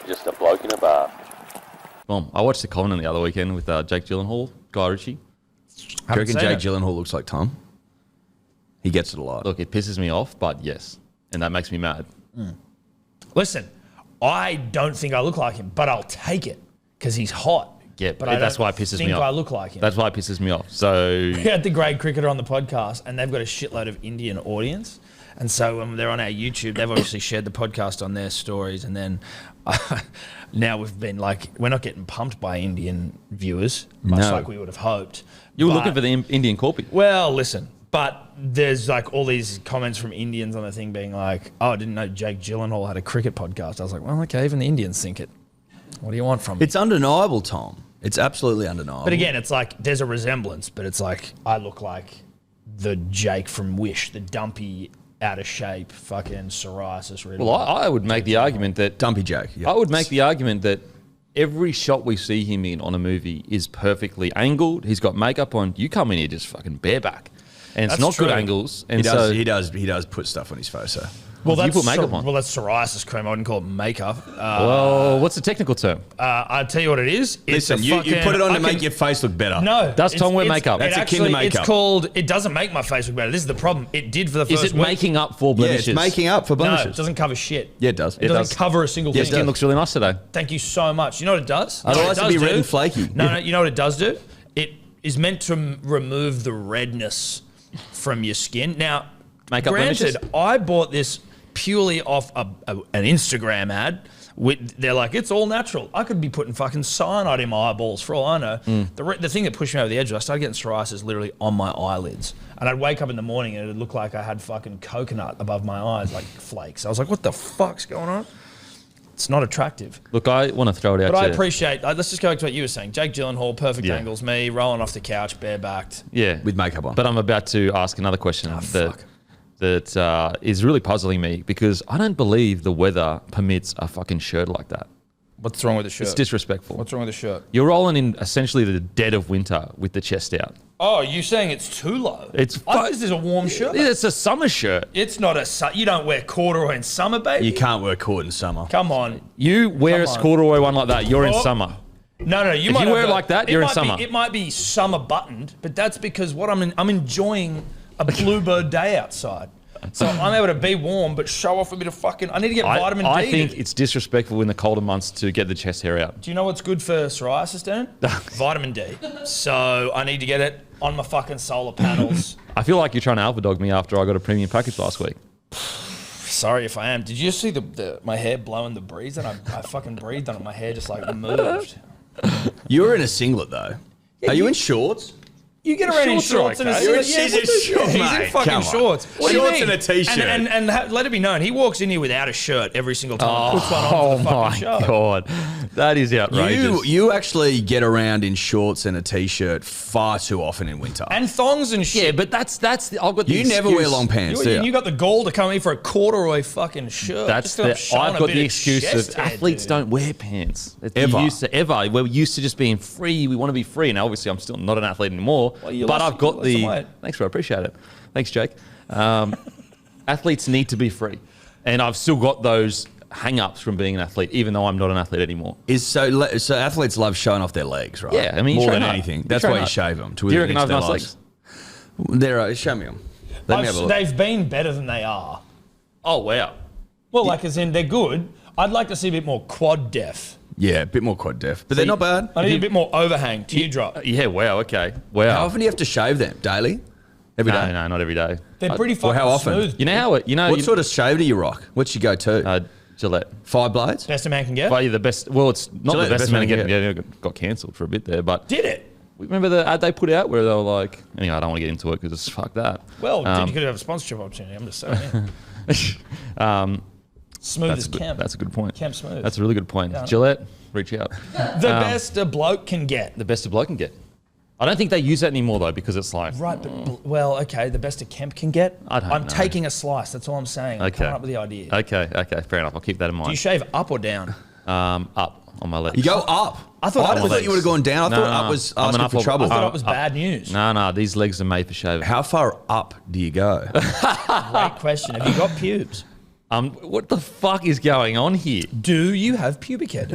just a bloke in a bar. Well, I watched The Covenant the other weekend with Jake Gyllenhaal, Guy Ritchie. Do you reckon Jake Gyllenhaal looks like Tom? He gets it a lot. Look, it pisses me off, but yes. And that makes me mad. Listen, I don't think I look like him, but I'll take it because he's hot. Yeah, but that's why it pisses me off. I look like him. That's why it pisses me off. So we had the grade cricketer on the podcast, and they've got a shitload of Indian audience. And so when they're on our YouTube, they've obviously shared the podcast on their stories. And then now we've been like, we're not getting pumped by Indian viewers, much like we would have hoped. You were looking for the Indian corpy. Well, listen, but there's like all these comments from Indians on the thing being like, oh, I didn't know Jake Gyllenhaal had a cricket podcast. I was like, well, okay, even the Indians think it. What do you want from me? It's undeniable, Tom. It's absolutely undeniable. But again, it's like there's a resemblance, but it's like I look like the Jake from Wish, the dumpy, out of shape, fucking psoriasis. Well, I would make the argument that... Dumpy Jake. Yeah. I would make the argument that every shot we see him in on a movie is perfectly angled. He's got makeup on. You come in here just fucking bareback. And it's not good angles. And he does put stuff on his face, so... Well, you put makeup on. Well, that's psoriasis cream. I wouldn't call it makeup. Well, what's the technical term? I'll tell you what it is. Listen, you put it on to make your face look better. No. Does Tom wear makeup? That's akin to makeup. It's called, it doesn't make my face look better. This is the problem. It did for the first week. Is it week. making up for blemishes? Yeah, it's making up for blemishes. No, it doesn't cover shit. Yeah, it does. It doesn't cover a single thing. Your skin looks really nice today. Thank you so much. You know what it does? Otherwise it'd be red and flaky. No, you know what it does do? It is meant to remove the redness from your skin. Now, Makeup granted, blemishes? I bought this purely off an Instagram ad. They're like, it's all natural. I could be putting fucking cyanide in my eyeballs for all I know. The thing that pushed me over the edge was I started getting psoriasis literally on my eyelids. And I'd wake up in the morning and it'd look like I had fucking coconut above my eyes, like flakes. I was like, what the fuck's going on? It's not attractive. Look, I want to throw it out But I appreciate, let's just go back to what you were saying. Jake Gyllenhaal, perfect angles, me, rolling off the couch, barebacked. Yeah. With makeup on. But I'm about to ask another question that is really puzzling me because I don't believe the weather permits a fucking shirt like that. What's wrong with the shirt? It's disrespectful. What's wrong with the shirt? You're rolling in essentially the dead of winter with the chest out. Oh, you saying it's too low? I think this is a warm shirt. It's a summer shirt. It's not you don't wear corduroy in summer, baby. You can't wear cord in summer. Come on. You wear a corduroy one like that, you're in summer. No, if you wear it like that, you're in summer. It might be summer buttoned, but that's because I'm enjoying a bluebird day outside. So I'm able to be warm, but show off a bit of fucking... I need to get vitamin D. I think it's disrespectful in the colder months to get the chest hair out. Do you know what's good for psoriasis, Dan? Vitamin D. So I need to get it on my fucking solar panels. I feel like you're trying to alpha dog me after I got a premium package last week. Sorry if I am. Did you see my hair blowing the breeze? And I fucking breathed on it. My hair just like moved. You were in a singlet though. Are you in shorts? You get around in shorts and a singlet. He's in fucking shorts. What do you mean? And a t-shirt. And let it be known, he walks in here without a shirt every single time. Puts one on for the fucking show. Oh my God. That is outrageous. You actually get around in shorts and a t-shirt far too often in winter. And thongs and shit. Yeah, but that's I've got the You never wear long pants, do you? You got the gall to come in for a corduroy fucking shirt. I've got the excuse of athletes don't wear pants. Ever. We're used to just being free. We want to be free. Now, obviously, I'm still not an athlete anymore. But I've got thanks, bro. I appreciate it. Thanks, Jake. Athletes need to be free. And I've still got those hang-ups from being an athlete, even though I'm not an athlete anymore. So athletes love showing off their legs, right? Yeah, I mean, more than anything. That's why you shave them. Do you reckon I have nice legs? Show me them. Let me have a look. They've been better than they are. Oh, wow. Well, like as in they're good. I'd like to see a bit more quad def. Yeah, a bit more quad def. But they're not bad. I need a bit more overhang, teardrop. Yeah, wow, okay. Wow. How often do you have to shave them? Daily? Every day? No, not every day. They're pretty fucking how often? smooth. You know how what sort of shave do you rock? What's your go-to? Gillette. 5 blades? Best a man can get? Well, you're the best. Well, it's not Gillette, the best man can get. Yeah, it got cancelled for a bit there. But did it? Remember the ad they put out where they were like, anyway, I don't want to get into it because it's fuck that. Well, you could have a sponsorship opportunity. I'm just saying. Smooth as Kemp. That's a good point. Kemp smooth. That's a really good point. Gillette, reach out. The best a bloke can get. The best a bloke can get. I don't think they use that anymore though because it's like... Right, but, well, okay, the best a Kemp can get. I'm know. taking a slice. That's all I'm saying. I'm coming up with the idea. Okay, fair enough. I'll keep that in mind. Do you shave up or down? Up on my legs. You go up. I thought you would have gone down. I thought up was asking for trouble. I thought it was bad news. No, these legs are made for shaving. How far up do you go? Great question. Have you got pubes? What the fuck is going on here? Do you have pubic hair?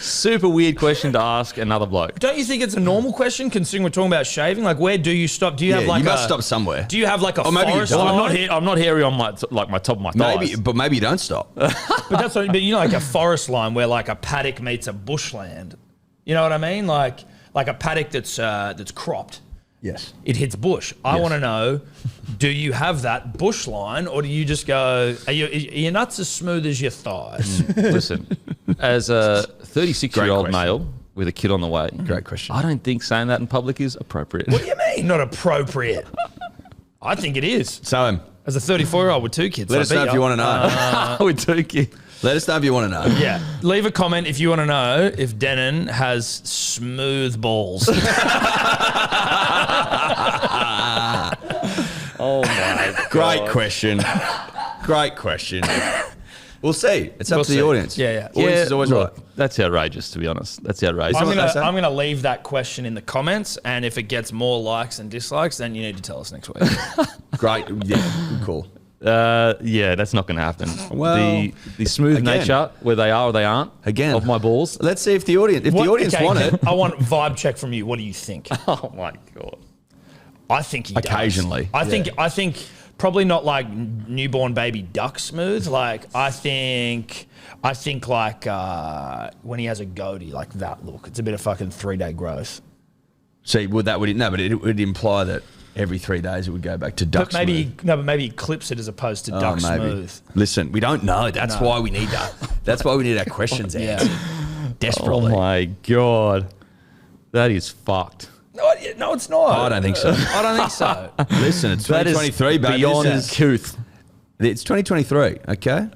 Super weird question to ask another bloke. Don't you think it's a normal question considering we're talking about shaving? Like, where do you stop? Do you have like you must stop somewhere. Do you have like a maybe you forest don't. line? I'm not hairy on my top of my thighs. Maybe you don't stop. But you know, like a forest line where like a paddock meets a bushland. You know what I mean? Like a paddock that's cropped. Yes. It hits bush. I want to know, do you have that bush line, or do you just go, are your nuts as smooth as your thighs? Listen, as a 36-year-old question. male with a kid on the way, Great question. I don't think saying that in public is appropriate. What do you mean not appropriate? I think it is. So, As a 34-year-old with 2 kids. let us know if you want to know. With 2 kids. Let us know if you want to know. Yeah. Leave a comment if you want to know if Denon has smooth balls. Oh my God. Great question. Great question. We'll see. It's up to the audience. Yeah. Audience is always look, right. That's outrageous, to be honest. That's outrageous. I'm gonna leave that question in the comments, and if it gets more likes and dislikes, then you need to tell us next week. Great. Yeah, good call. Yeah, that's not going to happen. Well, the smooth again. nature, where they are or they aren't, Again. of my balls. Let's see if the audience want it. I want vibe check from you. What do you think? Oh my God. I think he does. Occasionally. I think probably not like newborn baby duck smooth. Like I think like when he has a goatee, like that look. It's a bit of fucking 3-day growth. See, but it would imply that every 3 days it would go back to duck But maybe smooth. maybe he clips it as opposed to duck smooth. Listen, we don't know. That's why we need that. That's why we need our questions answered. Desperately. Oh my God. That is fucked. No, it's not. I don't think so. I don't think so. Listen, it's That is 2023, baby. beyond This is- couth. It's 2023, okay?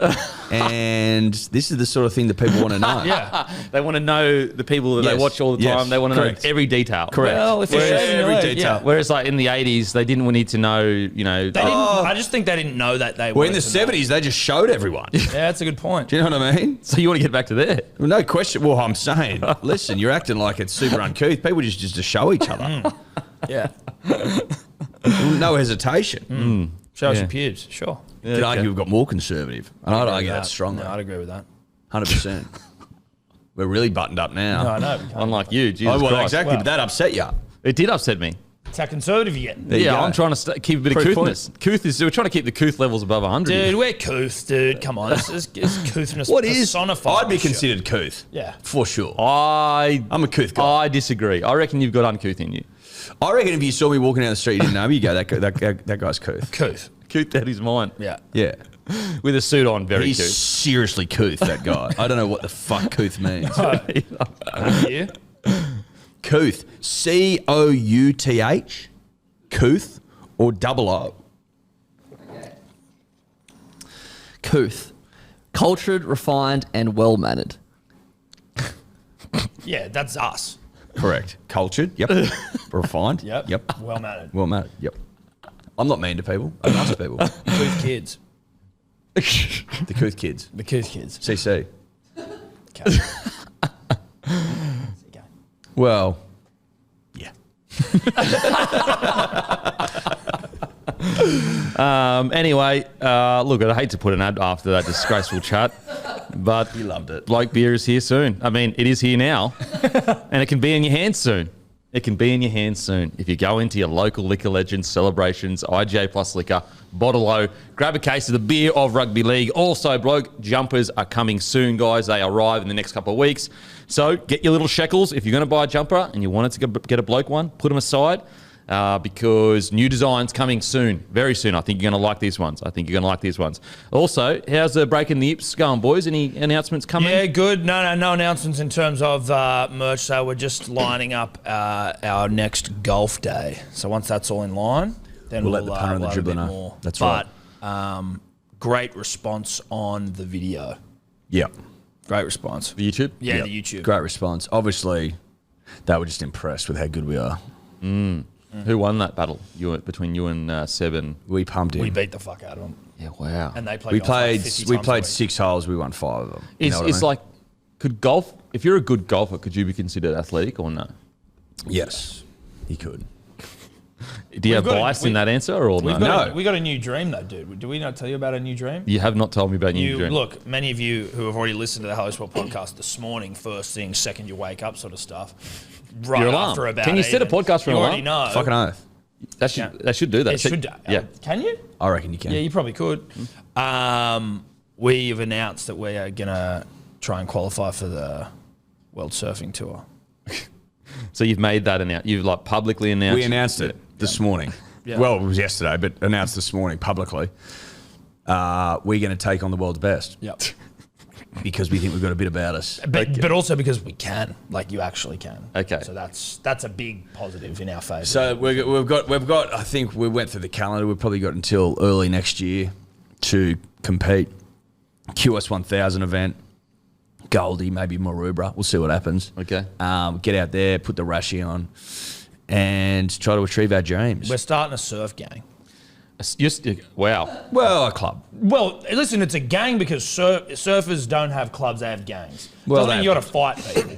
And this is the sort of thing that people want to know. Yeah. They want to know the people that Yes, they watch all the time. yes, They want to know correct. every detail. Correct. Well, if you're Whereas shaving your every leg, detail. yeah. Whereas like in the 80s, they didn't need to know, you know. They didn't, I just think they didn't know that they Well, in wanted the to know. 70s, they just showed everyone. Do Yeah, that's a good point. you know what I mean? So you want to get back to there? Well, no question. Well, I'm saying, listen, you're acting like it's super uncouth. People just to show each other. Yeah. No hesitation. Show us Yeah. your pubes. Sure. You could argue we've got more conservative. And I'd argue that. that's strongly. No, I'd agree with that. 100%. We're really buttoned up now. No, I know. we can't. Unlike you, Jesus Oh, well, Christ. exactly. Well. But that upset you. It did upset me. It's how conservative you get. There you Yeah, go. I'm trying to keep a bit of Proof couthness. Couth is, we're trying to keep the couth levels above 100. Dude, we're couth, dude. Come on. It's couthness What is? personified. I'd be this shit. considered couth. Yeah. For sure. I'm I'm a couth guy. I disagree. I reckon you've got uncouth in you. I reckon if you saw me walking down the street, you didn't know me, you go, that guy's couth. Couth. Couth, that is mine. Yeah. Yeah. With a suit on, very He's couth. seriously couth, that guy. I don't know what the fuck couth means. Yeah. Couth. C-O-U-T-H. Couth or double O. Couth. Cultured, refined, and well-mannered. Yeah, that's us. Correct. Cultured. Yep. Refined. Yep. Yep. Well mannered. Well mannered. Yep. I'm not mean to people. I'm nice to people. Couth kids. The couth kids. The couth kids. CC. Okay. Well, yeah. Anyway, look, I hate to put an ad after that disgraceful chat, but You loved it. Bloke beer is here soon. I mean, it is here now, and it can be in your hands soon. It can be in your hands soon. If you go into your local Liquor Legends celebrations, IGA Plus Liquor, Bottle O, grab a case of the beer of rugby league. Also, Bloke jumpers are coming soon, guys. They arrive in the next couple of weeks. So get your little shekels. If you're going to buy a jumper and you wanted to get a Bloke one, put them aside. Because new designs coming soon, very soon. I think you're going to like these ones. Also, how's the Breaking the Ips going, boys? Any announcements coming? Yeah, good. No announcements in terms of merch. So we're just lining up our next golf day. So once that's all in line, then We'll let the punter and the load a dribbler bit know. more. That's right. Great response on the video. Yep. Great response. The YouTube? Yeah, Yep. the YouTube. Great response. Obviously, they were just impressed with how good we are. Who won that battle between you and Seb and... We pumped him. We beat the fuck out of them, Yeah, wow. and they played. We golf like played. 50 We times a played week. 6 holes. We won 5 of them. You know what I It's mean? like, could golf... If you're a good golfer, could you be considered athletic or no? Yes, he could. Do you have bias in that answer or no? We got a new dream though, dude. Do we not tell you about a new dream? You have not told me about new dream. Look, many of you who have already listened to the Hello Sport podcast this morning, first thing, second you wake up, sort of stuff. Right Your after alarm. about. Can you set a podcast for an alarm? You already know. Fucking oath. That should do that. It should. Yeah. Can you? I reckon you can. Yeah, you probably could. We've announced that we are gonna try and qualify for the World Surfing Tour. So you've made that announcement. You've like publicly announced. We announced it this morning. Yeah. Well, it was yesterday, but announced this morning publicly. We're going to take on the world's best. Yep. Because we think we've got a bit about us. But also because we can, like you actually can. Okay. So that's a big positive in our favour. So we've got. I think we went through the calendar. We've probably got until early next year to compete. QS 1000 event. Goldie, maybe Maroubra. We'll see what happens. Okay. Get out there, put the rashi on, and try to achieve our dreams. We're starting a surf gang. Wow. Well, a club. Well, listen, it's a gang because surfers don't have clubs; they have gangs. Well, Doesn't mean you got to fight people.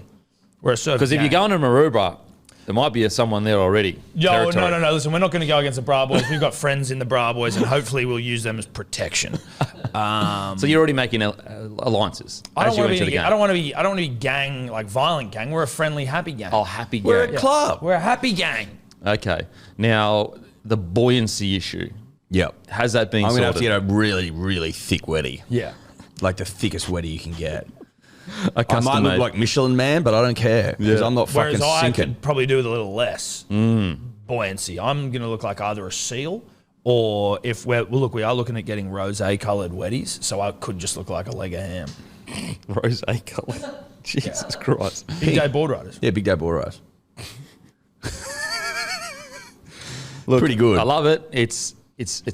We're a surf. Because if you're going to Maroubra, there might be someone there already. No. Listen, we're not going to go against the Bra Boys. We've got friends in the Bra Boys, and hopefully we'll use them as protection. So you're already making alliances. I don't want to be gang, like violent gang. We're a friendly, happy gang. Oh, happy gang. We're a club. We're a happy gang. Okay. Now, the buoyancy issue. Yep. Has that been I'm going to sorted? have to get a really, really thick weddy. Yeah. Like the thickest weddy you can get. A I might look custom-made. like Michelin Man, but I don't care because I'm not fucking Whereas I sinking. could probably do with a little less buoyancy. I'm going to look like either a seal or if we are looking at getting rosé coloured weddies, so I could just look like a leg of ham. Rosé colour. Jesus Christ. Big day board riders. Yeah, big day ball rise. Look, Pretty good. I love it. It's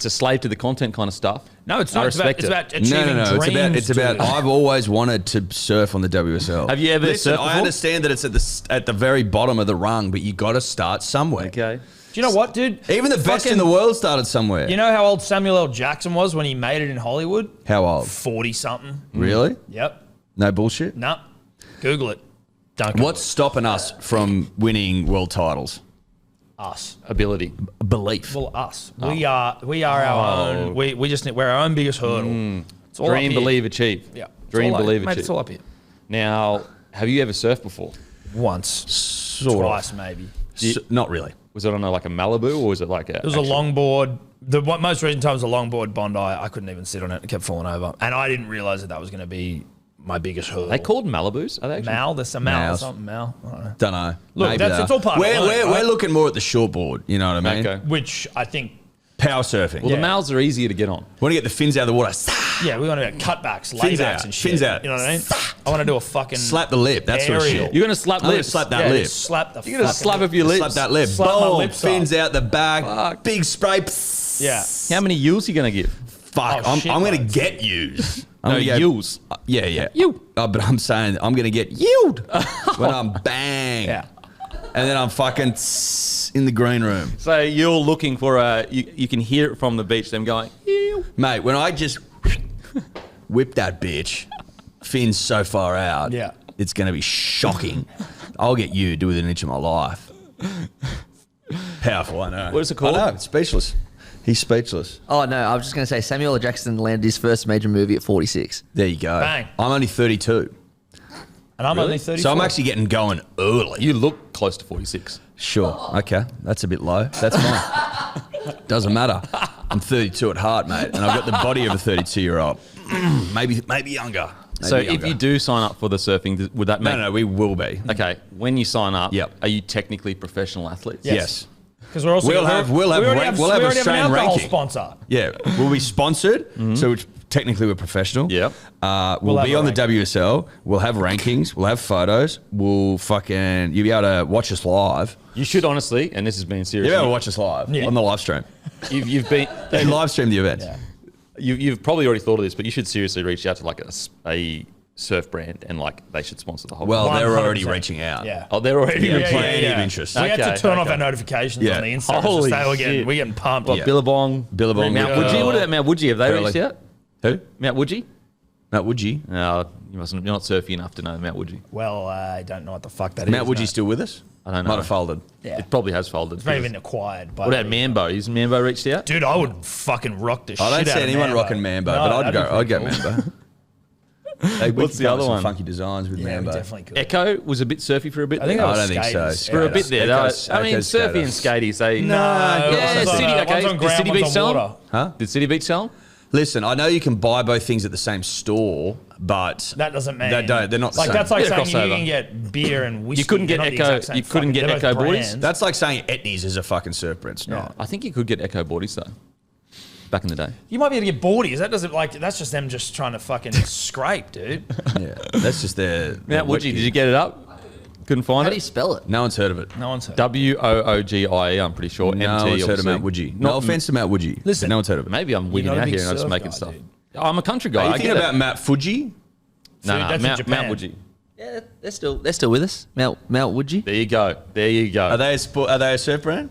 a slave to the content kind of stuff. No, it's I not. It's respect about it. achieving No. dreams. It's about. dude. I've always wanted to surf on the WSL. Have you ever Listen, surfed I before? understand that it's at the very bottom of the rung, but you got to start somewhere. Okay. Do you know what, dude? Even the best in the world started somewhere. You know how old Samuel L. Jackson was when he made it in Hollywood? How old? 40-something. Really? Yep. No bullshit. Nah. Google it. Don't Google What's stopping us from winning world titles? us? Ability. Belief. Well, us. We are our own. We're our own biggest hurdle. It's all up Dream, here. believe, achieve. Yeah. Dream, believe, Mate, achieve. it's all up here. Now, have you ever surfed before? Once. Sort Twice, maybe. Not really. Was it on like a Malibu or was it like a... It was a longboard. The most recent time was a longboard Bondi. I couldn't even sit on it. It kept falling over. And I didn't realise that was going to be my biggest hurdle. They called Malibus? Are they actually? Mal? There's some Mal. Mals. Something Mal. I don't know. Don't know. Look, Maybe that's- they it's are. all part of it, right? We're looking more at the shortboard. You know what I mean? Okay. Which I think, Power surfing. Well, the Mals are easier to get on. Want to get the fins out of the water. yeah, we want to get cutbacks, Fins laybacks out, and shit. fins out. You know what I mean? I want to do a fucking Slap the lip. That sort of aerial. shit. You're going to slap I'm gonna lips. slap that Yeah, lip. just slap the You're going to fucking slap lip. up your lips. Slap that lip. Slap my Boom. lips Fins up. out the back. Fuck. Big spray. Psst. Yeah. How many yules are you going to give? Fuck. Oh, I'm shit, going to loads. get used. I'm No, gonna go- yules. Yeah. You. But I'm saying I'm going to get yield when I'm bang. Yeah. And then I'm fucking in the green room. So you're looking for you can hear it from the beach, them going, ew. Mate, when I just whip that bitch, fins so far out, Yeah. it's going to be shocking. I'll get you to within an inch of my life. Powerful, I know. What is it called? I know, it's speechless. He's speechless. Oh, no, I was just going to say Samuel L. Jackson landed his first major movie at 46. There you go. Bang. I'm only 32. And I'm only 34. So I'm actually getting going early. You look close to 46. Sure. Okay. That's a bit low. That's fine. Doesn't matter. I'm 32 at heart, mate. And I've got the body of a 32-year-old. Maybe younger. So Maybe if younger. you do sign up for the surfing, would that make... No, we will be. Okay, when you sign up, Yep. are you technically professional athletes? Yes. Because we're also We'll gonna have- we'll have we already rank- we'll have we already Australian an alcohol ranking. sponsor. Yeah, we'll be sponsored, so which technically we're professional. Yep. We'll have be a on the ranking. WSL. We'll have rankings. We'll have photos. You'll be able to watch us live. You should honestly, and this is being serious. You'll be able to watch us live on the live stream. You've been... They live stream the events. You've probably already thought of this, but you should seriously reach out to like a surf brand and like they should sponsor the whole... Well, they're already 100%. reaching out. Yeah. Oh, they're already... Yeah, reaching out. plenty of interest. We had Okay, to turn off okay. our notifications Yeah. on the Instagram. Holy Holy shit. we're getting pumped. What, Yeah. Billabong? Billabong, Mount yeah. Woodgee? What about Mount Woodgee? Have they Really? reached out? Who? Mount Woodgee? Mount Woodgee. No, you're not surfy enough to know Mount Woodgee. Well, I don't know what the fuck that is. Mount Woodgee no. still with us? I don't know. Might have folded. Yeah. It probably has folded. It's maybe been acquired. What about Mambo? Is Mambo reached out? Dude, I would fucking rock the shit I out don't see of anyone Mambo. rocking Mambo, No, but I'd go that'd be Mambo. Hey, What's the other one? Funky designs with cool. Yeah, we Mambo. definitely could. Echo was a bit surfy for a bit. I think there. that I was don't think so. skaters. For a bit there. Echo's- I mean, Echo's surfy and skater. skatey. They No, yeah, one's on- City. one's Okay, on did ground, City one's Beach on sell 'em? water. Huh? Did City Beach sell 'em? Listen, I know you can buy both things at the same store, but That doesn't mean they're not the like same. that's like Bit of saying you crossover. can get beer and whiskey. You couldn't get They're not the Echo- exact same you couldn't fucking- get they're Echo both boardies? brands. That's like saying Eddy's is a fucking surf brand. It's not. I think you could get Echo boardies though. Back in the day. You might be able to get boardies. That doesn't like that's just them just trying to fucking scrape, dude. Yeah, that's just their. Mount Woodgie, did you get it up? Couldn't find How do you it. spell it? No one's heard of it. No one's heard. Woogie. I'm pretty sure. No MT. one's heard of obviously. Mount Woodgie. Not- No offense to Mount Woodgie. Listen, but no one's heard of it. Maybe I'm wigging not a out big here and I'm just surf making guy, stuff. dude. I'm a country guy. Are you I thinking get about it. Mount Fuji? No, that's in Mount Japan. Woodgie. Yeah, they're still with us. Mount Woodgie. There you go. There you go. Are they a surf brand?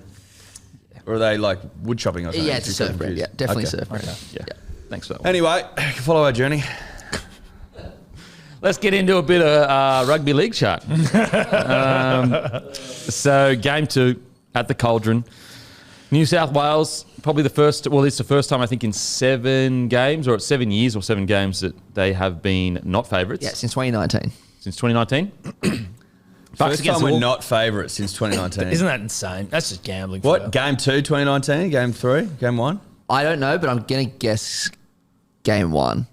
Or are they like wood shopping or something? Yeah, it's a surf brand. Yeah, definitely a surf brand. Yeah. Thanks for that one. Anyway, follow our journey. Let's get into a bit of rugby league chat. So game 2 at the Cauldron. New South Wales, probably the first, well, it's the first time I think in 7 games, or 7 years or 7 games that they have been not favourites. Yeah, since 2019. Since 2019. First time we're Wolves. not favourites since 2019. Isn't that insane? That's just gambling. For What? you. Game 2, 2019? Game 3? Game 1? I don't know, but I'm gonna guess game 1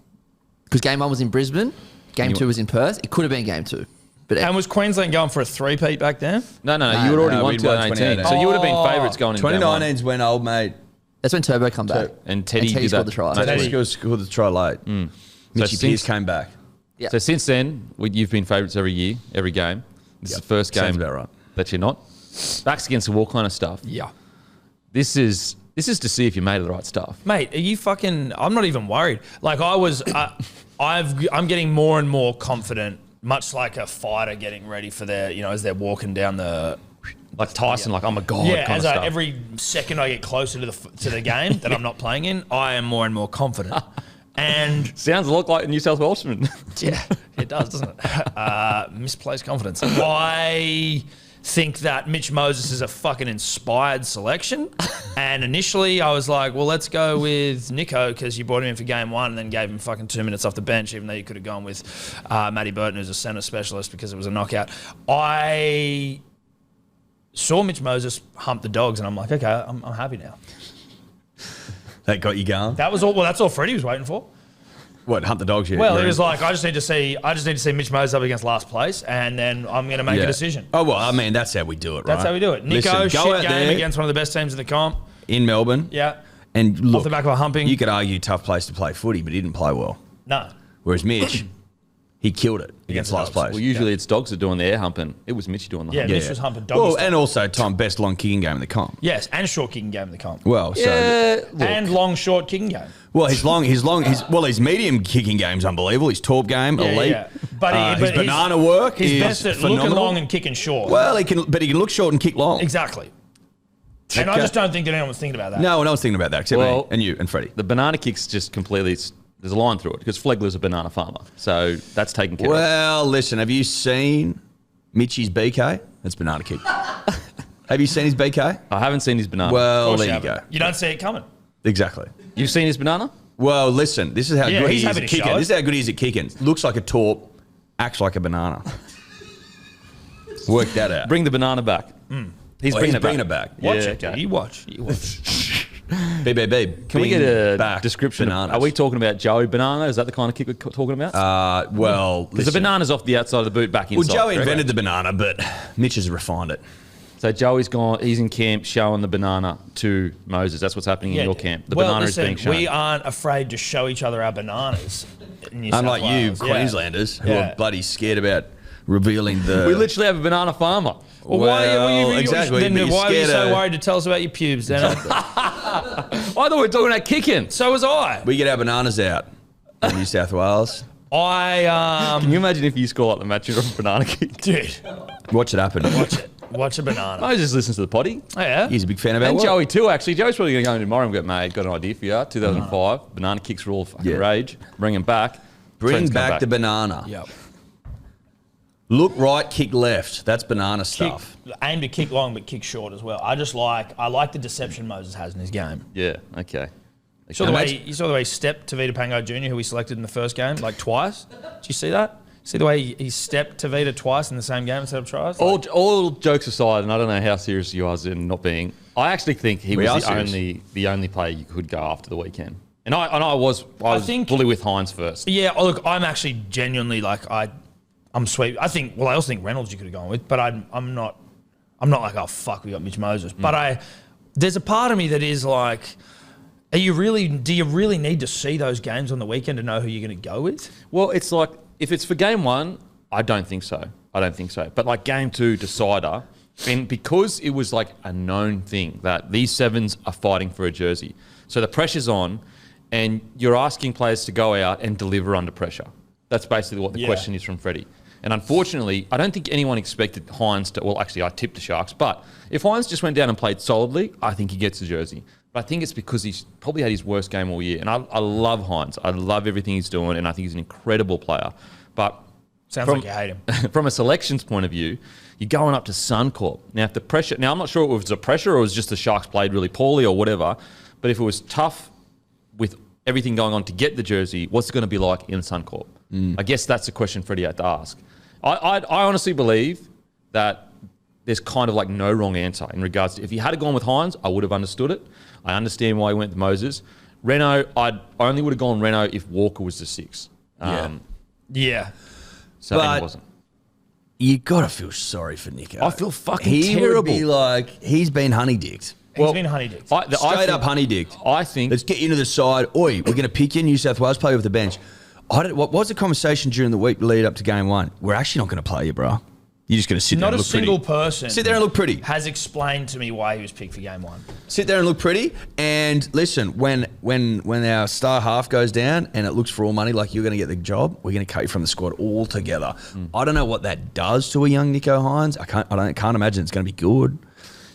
because game 1 was in Brisbane. Game 2 was in Perth. It could have been game 2, but And was Queensland going for a three-peat back then? No, you would already no, won we'd won 2018. So you would have been favourites going into game 1. 2019's when old mate that's when Turbo come back. And Teddy did scored that. the try. That's Teddy right. scored the try late. Mitchy So Pearce since- came back. Yeah. So since then, you've been favourites every year, every game. This is the first game Sounds about right. that you're not. Backs against the wall kind of stuff. Yeah. This is to see if you made the right stuff. Mate, are you fucking? I'm not even worried. Like I was, I'm getting more and more confident, much like a fighter getting ready for their, as they're walking down the. Like Tyson, like I'm a god Yeah, kind as of stuff. every second I get closer to the game that I'm not playing in, I am more and more confident. And Sounds a lot like a New South Welshman. yeah, it does, doesn't it? Misplaced confidence. I think that Mitch Moses is a fucking inspired selection. And initially I was like, well, let's go with Nico because you brought him in for game 1 and then gave him fucking 2 minutes off the bench, even though you could have gone with Matty Burton, who's a centre specialist, because it was a knockout. I saw Mitch Moses hump the Dogs and I'm like, okay, I'm happy now. That got you going? That was all. Well, that's all Freddie was waiting for. What, hunt the dogs yet? Well, Yeah. it was like I just need to see Mitch Moses up against last place, and then I'm going to make a decision. Oh, well, I mean, that's how we do it, right? That's how we do it. Nico, Listen, shit go out game there against one of the best teams in the comp. in Melbourne. Yeah. And look, Off the back of a humping. you could argue tough place to play footy, but he didn't play well. No. Whereas Mitch, he killed it against the last Dogs. place. Well, usually it's Dogs that are doing the air humping. It was Mitchy doing the Yeah, humping. Mitch was humping Doggy Well, style. and also Tom, best long kicking game in the comp. Yes, and short kicking game in the comp. Well, so And long short kicking game. well, his medium kicking game's unbelievable. His torp game, elite. Yeah. But his banana work He's is best at phenomenal. looking long and kicking short. Well, he can look short and kick long. Exactly. And I Okay. just don't think that anyone's thinking about that. No one else thinking about that except Well- me and you and Freddie. The banana kick's just completely. There's a line through it because Flegler's a banana farmer, so that's taken care of. Well, listen, have you seen Mitchy's BK? That's banana kick. Have you seen his BK? I haven't seen his banana. Of Well, course there you haven't. go. You don't see it coming. Exactly. You've seen his banana? Well, listen, this is how Yeah, good he's he is happy at to kicking. show it. This is how good he is at kicking. Looks like a torp, acts like a banana. Work that out. Bring the banana back. He's bringing it back. Watch Yeah, it. okay. You watch. You watch. BBB. Can we get a back description? bananas. Are we talking about Joey Banana? Is that the kind of kick we're talking about? Well, Because the banana's off the outside of the boot, back Well, inside. Joey correct? invented the banana, but Mitch has refined it. So Joey's gone. He's in camp showing the banana to Moses. That's what's happening in your camp. The banana is being shown. We aren't afraid to show each other our bananas. in New South Unlike you, Wales. Yeah. Queenslanders, who Yeah. are bloody scared about revealing the. We literally have a banana farmer. Well, why, exactly. Then but you're why are you scared so of- worried to tell us about your pubes? Then I thought we were talking about kicking. so was I. We get our bananas out in New South Wales. Can you imagine if you score like the match of a banana kick? Dude, Watch it happen. watch a banana. Moses listens to the potty. Oh, yeah. He's a big fan of our And work. Joey too, actually. Joey's probably going to go in tomorrow and go, mate, got an idea for you. 2005, banana kicks were all fucking Yeah. rage. Bring him back. Bring Trends come back the banana. Yep. Look right, kick left. That's banana stuff. Aim to kick long, but kick short as well. I like the deception Moses has in his game. Yeah. Okay. You saw the way he stepped Tavita Pango Jr., who he selected in the first game, like twice. Did you see that? See the way he stepped Tavita twice in the same game instead of tries? All jokes aside, and I don't know how serious you are in not being. I actually think he was the only player you could go after the weekend. And I was fully with Hines first. Yeah, look, I'm actually genuinely like I'm sweet. I also think Reynolds you could have gone with, but I'm not like, oh fuck, we got Mitch Moses. But there's a part of me that is like, do you really need to see those games on the weekend to know who you're going to go with? Well, it's like, if it's for game one, I don't think so. But like game two, decider, and because it was like a known thing that these sevens are fighting for a jersey. So the pressure's on and you're asking players to go out and deliver under pressure. That's basically what the question is from Freddie. And unfortunately, I don't think anyone expected Hines to, well, actually I tipped the Sharks, but if Hines just went down and played solidly, I think he gets the jersey. But I think it's because he's probably had his worst game all year. And I love Hines. I love everything he's doing, and I think he's an incredible player. But sounds like you hate him. From a selections point of view, you're going up to Suncorp. Now, if the pressure... Now, I'm not sure if it was a pressure or it was just the Sharks played really poorly or whatever, but if it was tough with everything going on to get the jersey, what's it going to be like in Suncorp? I guess that's the question Freddie had to ask. I honestly believe that there's kind of like no wrong answer in regards to... If he had gone with Hines, I would have understood it. I understand why he went with Moses. Reno, I only would have gone Reno if Walker was the 6. Yeah. So it wasn't. You got to feel sorry for Nico. I feel fucking terrible. He would be like, he's been honey-dicked. He's been honey-dicked. Straight up honey-dicked. I think... Let's get you to the side. Oi, we're going to pick you, New South Wales, play with the bench. What was the conversation during the week lead up to game one? We're actually not going to play you, bro. You're just going to sit there and look pretty. Not a single person. Sit there and look pretty. Has explained to me why he was picked for game one. Sit there and look pretty. And listen, when our star half goes down and it looks for all money like you're going to get the job, we're going to cut you from the squad altogether. I don't know what that does to a young Nico Hines. I can't imagine it's going to be good.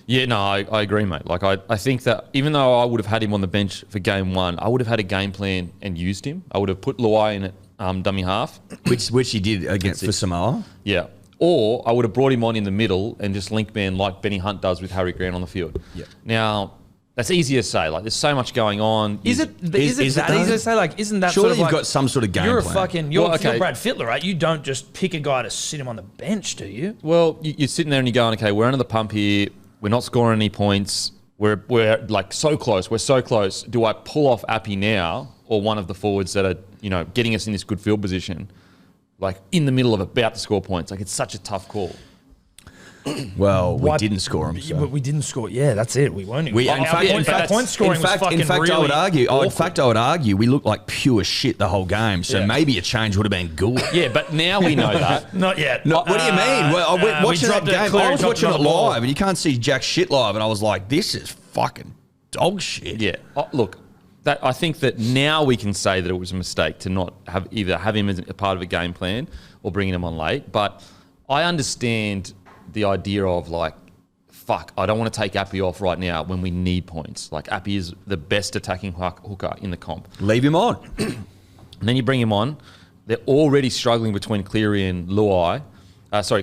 Yeah, no, I agree, mate. Like, I think that even though I would have had him on the bench for game one, I would have had a game plan and used him. I would have put Luai in at dummy half. Which he did against for Samoa. Yeah. Or I would have brought him on in the middle and just link man like Benny Hunt does with Harry Grant on the field. Yeah. Now, that's easy to say. Like, there's so much going on. Is it that easy to say? Like, isn't that surely sort of you've got some sort of game plan? You're Brad Fittler, right? You don't just pick a guy to sit him on the bench, do you? Well, you're sitting there and you're going, okay, we're under the pump here. We're not scoring any points. We're like so close. We're so close. Do I pull off Appy now or one of the forwards that are, getting us in this good field position? Like in the middle of about to score points. Like it's such a tough call. Well, we didn't score them. So. We didn't score. Yeah, that's it. We weren't. In fact, point scoring was fucking really I would argue. I would argue we looked like pure shit the whole game. So maybe a change would have been good. Yeah, but now we know that. Not yet. What do you mean? Well, I watching that game. I was watching it live, and you can't see jack shit live. And I was like, this is fucking dog shit. Yeah. Look. I think that now we can say that it was a mistake to not have him as a part of a game plan or bringing him on late. But I understand the idea of like, fuck, I don't want to take Appy off right now when we need points. Like Appy is the best attacking hooker in the comp. Leave him on. And then you bring him on. They're already struggling between Cleary and Luai.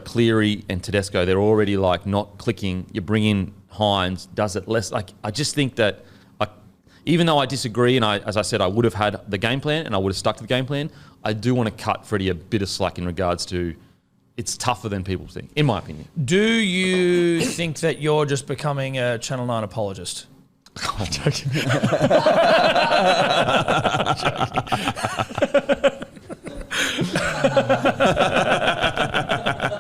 Cleary and Tedesco. They're already like not clicking. You bring in Hines, does it less. Like I just think that even though I disagree, and as I said, I would have had the game plan and I would have stuck to the game plan, I do want to cut Freddie a bit of slack in regards to it's tougher than people think, in my opinion. Do you think that you're just becoming a Channel 9 apologist? I'm joking.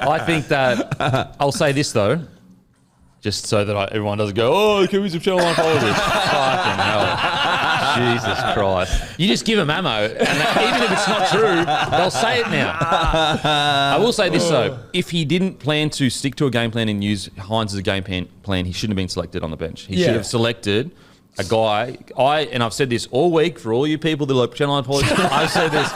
I think that, I'll say this though, just so that everyone doesn't go, oh, can we some Channel 9 apologists? Fucking hell. Jesus Christ. You just give them ammo, and even if it's not true, they'll say it now. I will say this though, if he didn't plan to stick to a game plan and use Hines as a game plan, he shouldn't have been selected on the bench. He should have selected a guy, and I've said this all week for all you people that like Channel 9 apologists, I've said this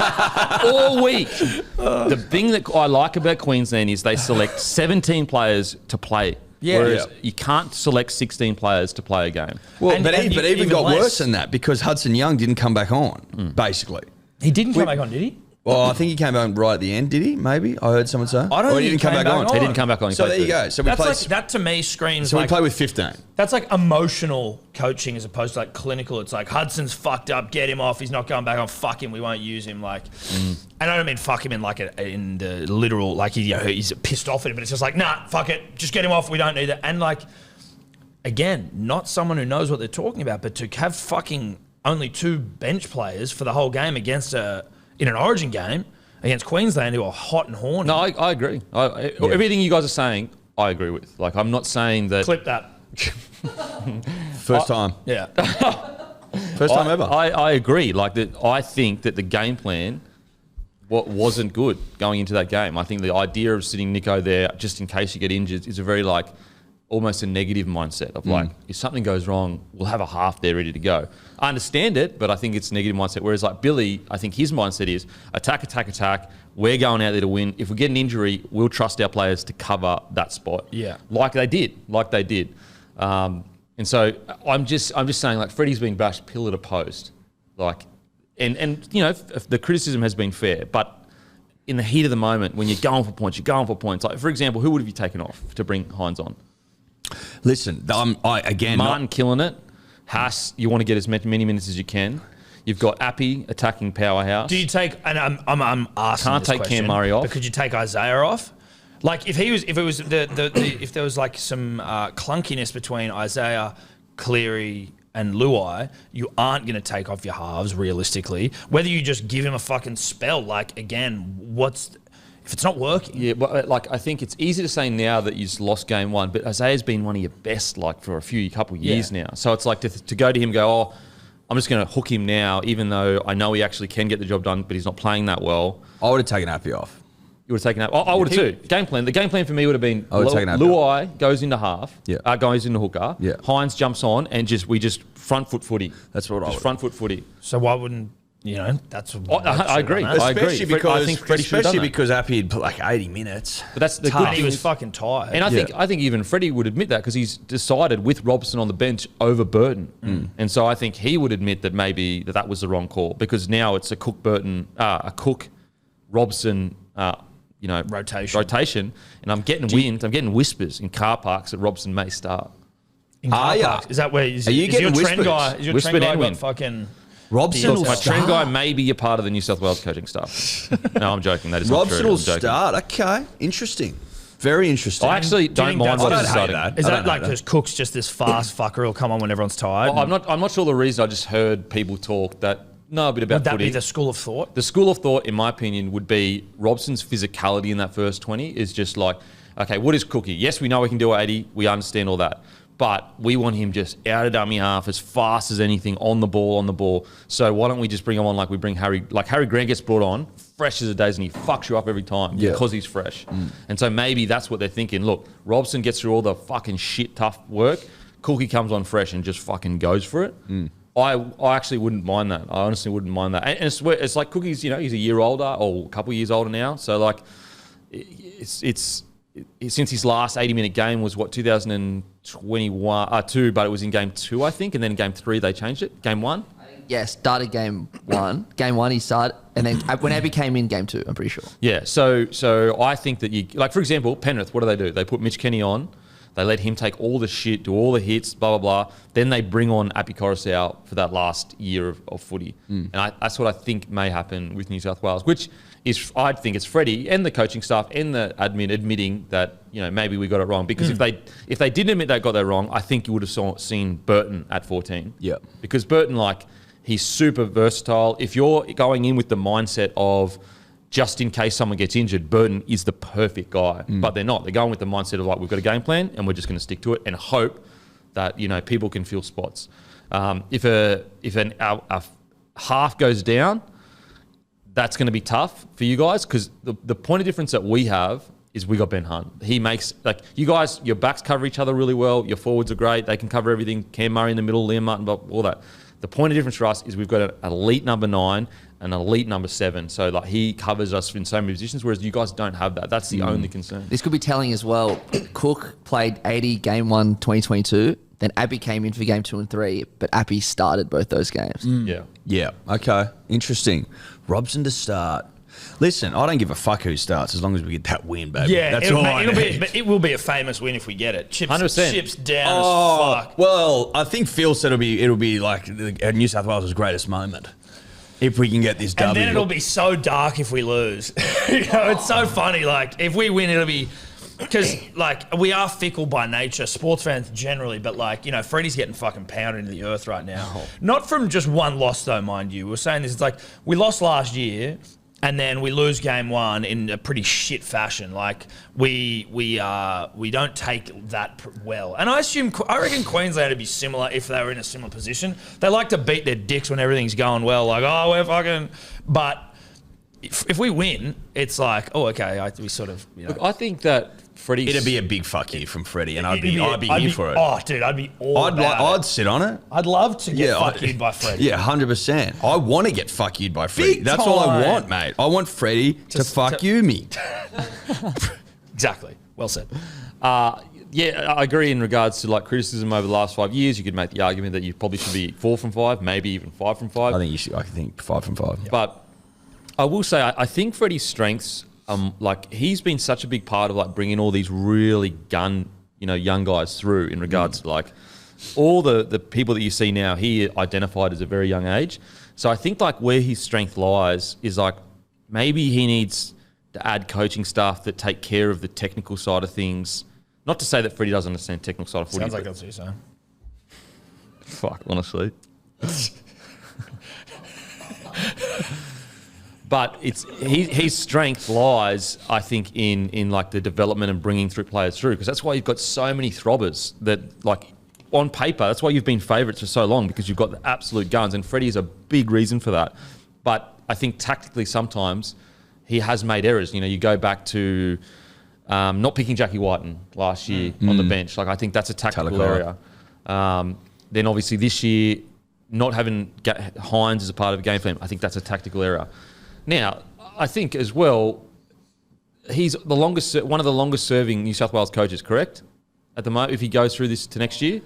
all week. The thing that I like about Queensland is they select 17 players to play. Yeah. Whereas you can't select 16 players to play a game. Well, but even got worse than that because Hudson Young didn't come back on, basically. He didn't come back on, did he? Well, I think he came back right at the end, did he? Maybe I heard someone say. I don't Or think he didn't come back on. He didn't come back on. So there you go. So we That's played. like, that to me screams So we like play with 15. that's like emotional coaching as opposed to like clinical. It's like Hudson's fucked up, get him off. He's not going back on. Fuck him. We won't use him. Like, and I don't mean fuck him in like in the literal like he's pissed off at him, but it's just like nah, fuck it, just get him off. We don't need that. And like again, not someone who knows what they're talking about, but to have fucking only 2 bench players for the whole game against in an Origin game. Against Queensland, who are hot and horny. No, I agree. Everything you guys are saying, I agree with. Like, I'm not saying that. Clip that. First time. Yeah. First time ever. I agree. Like that, I think that the game plan wasn't good going into that game. I think the idea of sitting Nico there just in case you get injured is a very like almost a negative mindset of like if something goes wrong, we'll have a half there ready to go. I understand it, but I think it's a negative mindset. Whereas like Billy, I think his mindset is attack, attack, attack. We're going out there to win. If we get an injury, we'll trust our players to cover that spot. Yeah, like they did. And so I'm just saying like Freddie's being bashed pillar to post, like, and you know the criticism has been fair, but in the heat of the moment when you're going for points, you're going for points. Like for example, who would have you taken off to bring Hines on? Listen, Martin killing it. Haas, you want to get as many minutes as you can. You've got Appy attacking powerhouse. Do you take? And I'm asking. Can't this take question, Cam Murray off. But could you take Isaiah off? Like if there was like some clunkiness between Isaiah, Cleary, and Luai, you aren't going to take off your halves realistically. Whether you just give him a fucking spell, like again, if it's not working? Yeah, but like I think it's easy to say now that you've lost game 1, but Isaiah's been one of your best like for a couple of years now. So it's like to go to him and go, oh, I'm just going to hook him now, even though I know he actually can get the job done, but he's not playing that well. I would have taken Appy off. You would have taken that. I would have too. The game plan for me would have been Luai goes into half, goes into hooker. Yeah. Hines jumps on and we just front foot footy. That's what I would. Front foot footy. So why wouldn't that's? I agree. I agree. I think Freddie should have done that. Because Appy had put like 80 minutes. But that's the good. He was fucking tired. And I think even Freddie would admit that because he's decided with Robson on the bench over Burton. And so I think he would admit that maybe that was the wrong call because now it's a Cook Robson rotation, and I'm getting whispers in car parks that Robson may start. In car parks? Is that where? Are you getting your trend guy? Is your trend guy got fucking? Robson will my start. trend guy may be a part of the New South Wales coaching staff. No, I'm joking. That is Robson not true. will start. Okay, interesting. Very interesting. I actually don't mind what he's starting. Is that like because Cook's just this fast fucker who'll come on when everyone's tired? Well, I'm not sure the reason. I just heard people talk that a bit about would that footy. be the school of thought? The school of thought, in my opinion, would be Robson's physicality in that first 20 is just like, okay, what is Cookie? Yes, we know we can do 80. We understand all that. But we want him just out of dummy half as fast as anything on the ball. So why don't we just bring him on like we bring Harry? Like Harry Grant gets brought on, fresh as a daisy, and he fucks you up every time because he's fresh. And so maybe that's what they're thinking. Look, Robson gets through all the fucking shit, tough work. Cookie comes on fresh and just fucking goes for it. I actually wouldn't mind that. I honestly wouldn't mind that. And it's like Cookie's, he's a year older or a couple of years older now. So like it's since his last 80-minute game was 2021, but it was in game 2, I think, and then in game 3 they changed it. Game 1? Yeah, started game 1. Game 1 he started, and then when Abby came in game 2, I'm pretty sure. Yeah, so I think that for example, Penrith, what do? They put Mitch Kenny on. They let him take all the shit, do all the hits, blah, blah, blah. Then they bring on Api Coruscant for that last year of footy. And that's what I think may happen with New South Wales, which is, I think it's Freddie and the coaching staff and the admin admitting that, maybe we got it wrong. Because if they didn't admit they got that wrong, I think you would have seen Burton at 14. Yeah. Because Burton, he's super versatile. If you're going in with the mindset of, just in case someone gets injured, Burton is the perfect guy. But they're not. They're going with the mindset of we've got a game plan and we're just going to stick to it and hope that, people can fill spots. If a half goes down, that's going to be tough for you guys because the point of difference that we have is we got Ben Hunt. He makes, you guys, your backs cover each other really well. Your forwards are great. They can cover everything. Cam Murray in the middle, Liam Martin, all that. The point of difference for us is we've got an elite number 9 and an elite number 7. So he covers us in so many positions, whereas you guys don't have that. That's the only concern. This could be telling as well. Cook played 80 game 1 2022. Then Abby came in for game 2 and 3, but Abby started both those games. Yeah. Yeah. Okay. Interesting. Robson to start. Listen, I don't give a fuck who starts as long as we get that win, baby. Yeah, that's all I need. But it will be a famous win if we get it. Chips 100%. down as fuck. Well, I think Phil said it'll be like New South Wales' greatest moment if we can get this W. And then it'll be so dark if we lose. It's so funny. Like, if we win, it'll be... Because, like, we are fickle by nature, sports fans generally, but, like, Freddie's getting fucking pounded into the earth right now. Oh. Not from just one loss, though, mind you. We're saying this, it's like, we lost last year, and then we lose game one in a pretty shit fashion. Like, we don't take that well. And I reckon Queensland would be similar if they were in a similar position. They like to beat their dicks when everything's going well. Like, oh, we're fucking... But if we win, it's like, oh, okay, we sort of... Look, I think that Freddie's... It'd be a big fuck you from Freddie, and I'd be here for it. Oh, dude, I'd be all I'd sit on it. I'd love to get fuck you'd by Freddie. Yeah, 100%. I want to get fuck you'd by Freddie. Big That's time. all I want, mate. I want Freddie to fuck you me. Exactly. Well said. Yeah, I agree in regards to like criticism over the last 5 years. You could make the argument that you probably should be 4 from 5, maybe even 5 from 5. I think you should. I think 5 from 5. Yeah. But I will say, I think Freddie's strengths, like he's been such a big part of like bringing all these really young guys through in regards to like all the people that you see now. He identified as a very young age, so I think like where his strength lies is like maybe he needs to add coaching staff that take care of the technical side of things. Not to say that Freddie doesn't understand technical side of footy. Sounds like that's what you're saying. Fuck, honestly. But it's his strength lies, I think, in like the development and bringing through players through, because that's why you've got so many throbbers that, like, on paper, that's why you've been favourites for so long, because you've got the absolute guns, and Freddie is a big reason for that. But I think tactically sometimes he has made errors. You go back to not picking Jackie Whiten last year on the bench. Like, I think that's a tactical area. Then obviously this year, not having Hines as a part of the game plan, I think that's a tactical error. Now, I think as well, he's one of the longest serving New South Wales coaches, correct? At the moment, if he goes through this to next year?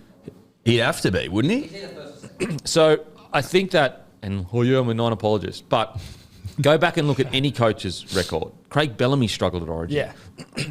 He'd have to be, wouldn't he? So I think that, and I'm a non-apologist, but go back and look at any coach's record. Craig Bellamy struggled at Origin. Yeah.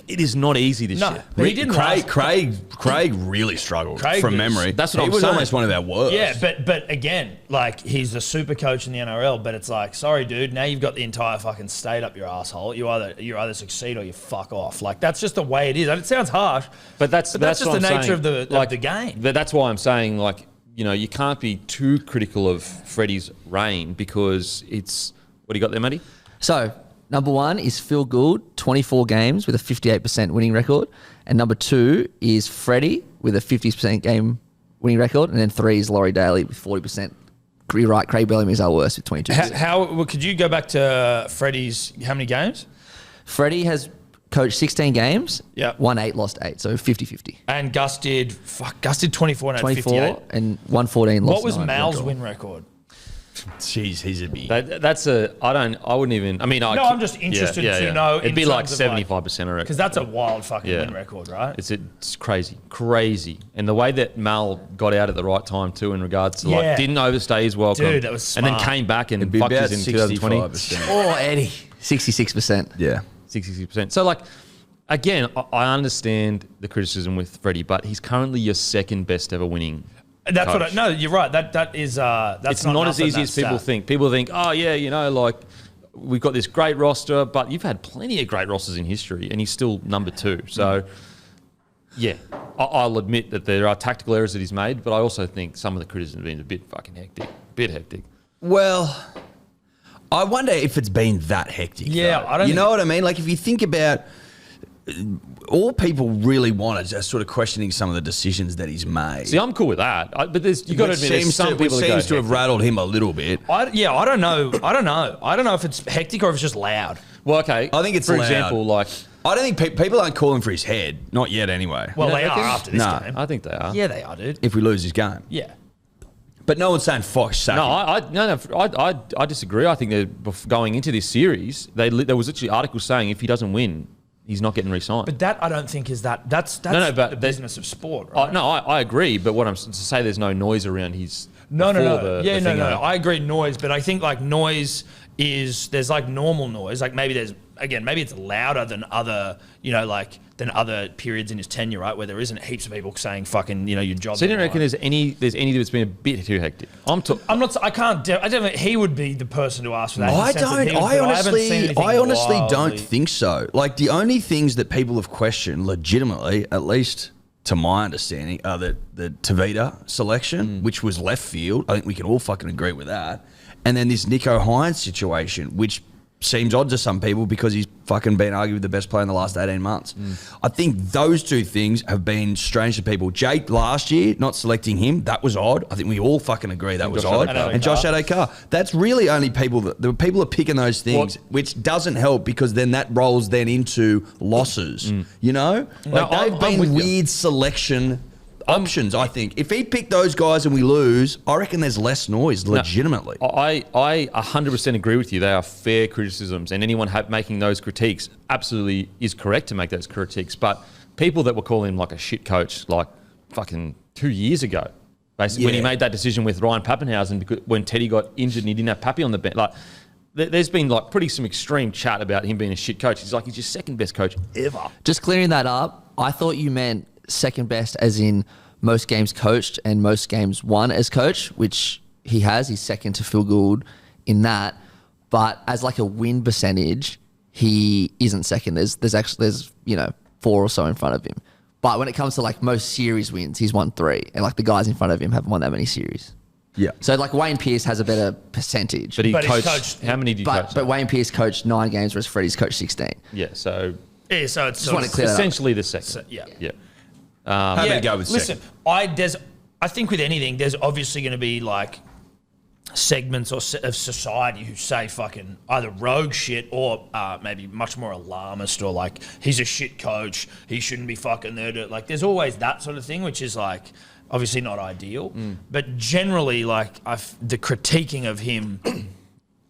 It is not easy this year. But he didn't. Craig really struggled from memory. That's what he I'm was saying. almost one of our worst. Yeah, but again, like, he's the super coach in the NRL, but it's like, sorry, dude, now you've got the entire fucking state up your asshole. You either succeed or you fuck off. Like, that's just the way it is. And it sounds harsh, but that's just the nature of the game. But that's why I'm saying, like, you can't be too critical of Freddie's reign, because it's... What do you got there, Matty? So, number 1 is Phil Gould, 24 games with a 58% winning record. And number 2 is Freddie with a 50% game winning record. And then 3 is Laurie Daly with 40%. You're right, Craig Bellamy is our worst with 22%. How could you go back to Freddie's, how many games? Freddie has coached 16 games, Yeah. won 8, lost 8, so 50-50. And Gus did 24 and had 24 58. and 114, lost What was 9. Mal's win record? Jeez, he's a big... I wouldn't even... I mean, I'm just interested to know. It'd be like 75%, I reckon. Because that's a wild fucking win record, right? It's crazy. And the way that Mal got out at the right time too, in regards to like, didn't overstay his welcome. Dude, that was smart. And then came back and fucked us in 2020. Oh, Eddy, 66%. Yeah. 66%. So like, again, I understand the criticism with Freddie, but he's currently your second best ever winning. That's coach. what. No, you're right. That is. That's it's not as easy as people think. People think, oh yeah, like we've got this great roster, but you've had plenty of great rosters in history, and he's still number 2. So yeah, I'll admit that there are tactical errors that he's made, but I also think some of the criticism has been a bit fucking hectic. Well, I wonder if it's been that hectic. Yeah, though. I don't. You know what I mean? Like, if you think about, all people really want is just sort of questioning some of the decisions that he's made. See, I'm cool with that, but you got to admit, there's some people that seems to have rattled him a little bit. I don't know. I don't know if it's hectic or if it's just loud. Well, okay. I think it's for loud. example, like I don't think people aren't calling for his head, not yet anyway. Well, You they don't are reckon? after this game. I think they are. Yeah, they are, dude. If we lose his game, Yeah. but no one's saying Fox sack him. I disagree. I think that going into this series, there was literally articles saying if he doesn't win, he's not getting re-signed. But that I don't think is that. That's but the business of sport, right? No, I agree. But what I'm to say, there's no noise around his No. the No. thing. I agree noise, but I think like noise there's like normal noise. Like maybe maybe it's louder than other, than other periods in his tenure, right? Where there isn't heaps of people saying fucking, your job. So you don't reckon there's any that's been a bit too hectic? I don't think he would be the person to ask for that. I honestly don't think so. Like the only things that people have questioned legitimately, at least to my understanding, are the Tavita selection, which was left field. I think we can all fucking agree with that. And then this Nico Hines situation, which seems odd to some people because he's fucking been arguably the best player in the last 18 months. I think those two things have been strange to people. Jake last year, not selecting him, that was odd. I think we all fucking agree that was odd. And Josh Adokar. That's really only people the people are picking those things, which doesn't help because then that rolls then into losses. You know? Like they've been weird selection options, I think. If he picked those guys and we lose, I reckon there's less noise, legitimately. I 100% agree with you. They are fair criticisms, and anyone making those critiques absolutely is correct to make those critiques. But people that were calling him like a shit coach like fucking 2 years ago, basically, when he made that decision with Ryan Pappenhausen, because when Teddy got injured and he didn't have Pappy on the bench, like there's been like some extreme chat about him being a shit coach. He's your second best coach ever. Just clearing that up, I thought you meant second best as in most games coached and most games won as coach, which he has. He's second to Phil Gould in that. But as like a win percentage, he isn't second. There's 4 or so in front of him. But when it comes to like most series wins, he's won 3. And like the guys in front of him haven't won that many series. Yeah. So like Wayne Pearce has a better percentage. But he's coached how many did you coach? But Wayne Pearce coached 9 games, whereas Freddie's coached 16. Yeah, so it's essentially the second. Yeah. How to go with listen, second? I think with anything, there's obviously going to be like segments of society who say fucking either rogue shit or maybe much more alarmist or like he's a shit coach, he shouldn't be fucking there. Like there's always that sort of thing, which is like obviously not ideal. But generally, like the critiquing of him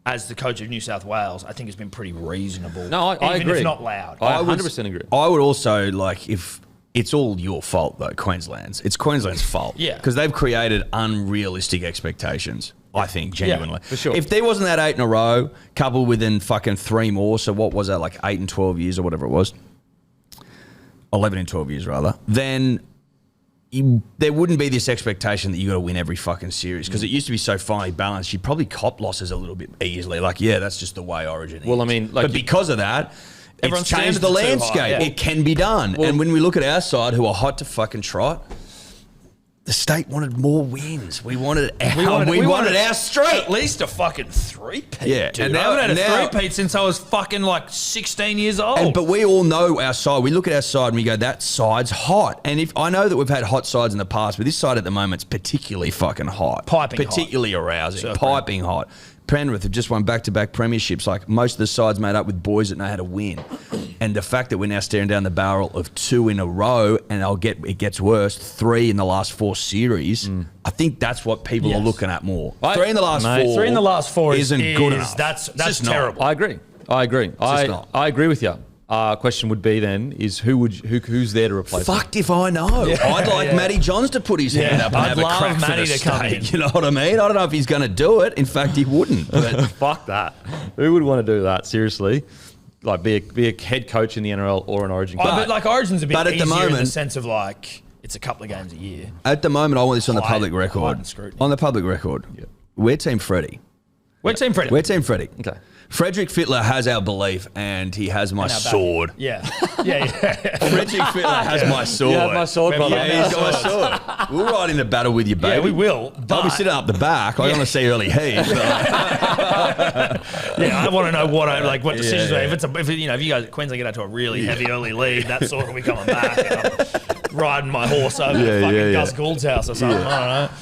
as the coach of New South Wales, I think has been pretty reasonable. No, I agree. Even if not loud. I 100% agree. I would also like if. It's all your fault, though, Queensland's. It's Queensland's fault. Yeah. Because they've created unrealistic expectations, I think, genuinely. Yeah, for sure. If there wasn't that 8 in a row, coupled within fucking 3 more, so what was that, like 8 and 12 years or whatever it was? 11 and 12 years, rather. Then there wouldn't be this expectation that you got to win every fucking series because it used to be so finely balanced. You'd probably cop losses a little bit easily. Like, yeah, that's just the way Origin is. Well, I mean, like... But because of that... It's changed the landscape. High, yeah. It can be done. Well, and when we look at our side, who are hot to fucking trot, the state wanted more wins. We wanted our straight. At least a fucking 3-peat. Yeah. Dude. And I haven't had a 3-peat since I was fucking like 16 years old. But we all know our side. We look at our side and we go, that side's hot. And if I know that we've had hot sides in the past, but this side at the moment's particularly fucking hot. Particularly arousing. Piping hot. Penrith have just won back-to-back premierships. Like most of the sides made up with boys that know how to win. And the fact that we're now staring down the barrel of 2 in a row, and it gets worse, 3 in the last 4 series. I think that's what people are looking at more. 3 in the last 4. 3 in the last 4 isn't good enough. That's terrible. I agree. I agree with you. Question would be then is who's there to replace him? Fucked if I know. Yeah. I'd like Matty Johns to put his hand up and have a crack for the state. You know what I mean? I don't know if he's going to do it. In fact, he wouldn't. But fuck that. Who would want to do that? Seriously. Like be a head coach in the NRL or an Origin coach. But like Origin's a bit easier at the moment, in the sense of like it's a couple of games a year. At the moment, I want this on the public record. On the public record. Yeah. We're Team Freddie. We're Team Freddie. We're Team Freddie. Okay. Frederick Fittler has our belief, and he has my sword. Yeah. Frederick Fittler has my sword. You have my sword, brother. Yeah, he's got my sword. We'll ride into battle with you, baby. Yeah, we will. I'll be sitting up the back. I want to see early heat. I want to know what decisions. Yeah. If you guys at Queensland get out to a really heavy early lead, that sort of we coming back. I'm riding my horse over to fucking Gus Gould's house or something. I don't know.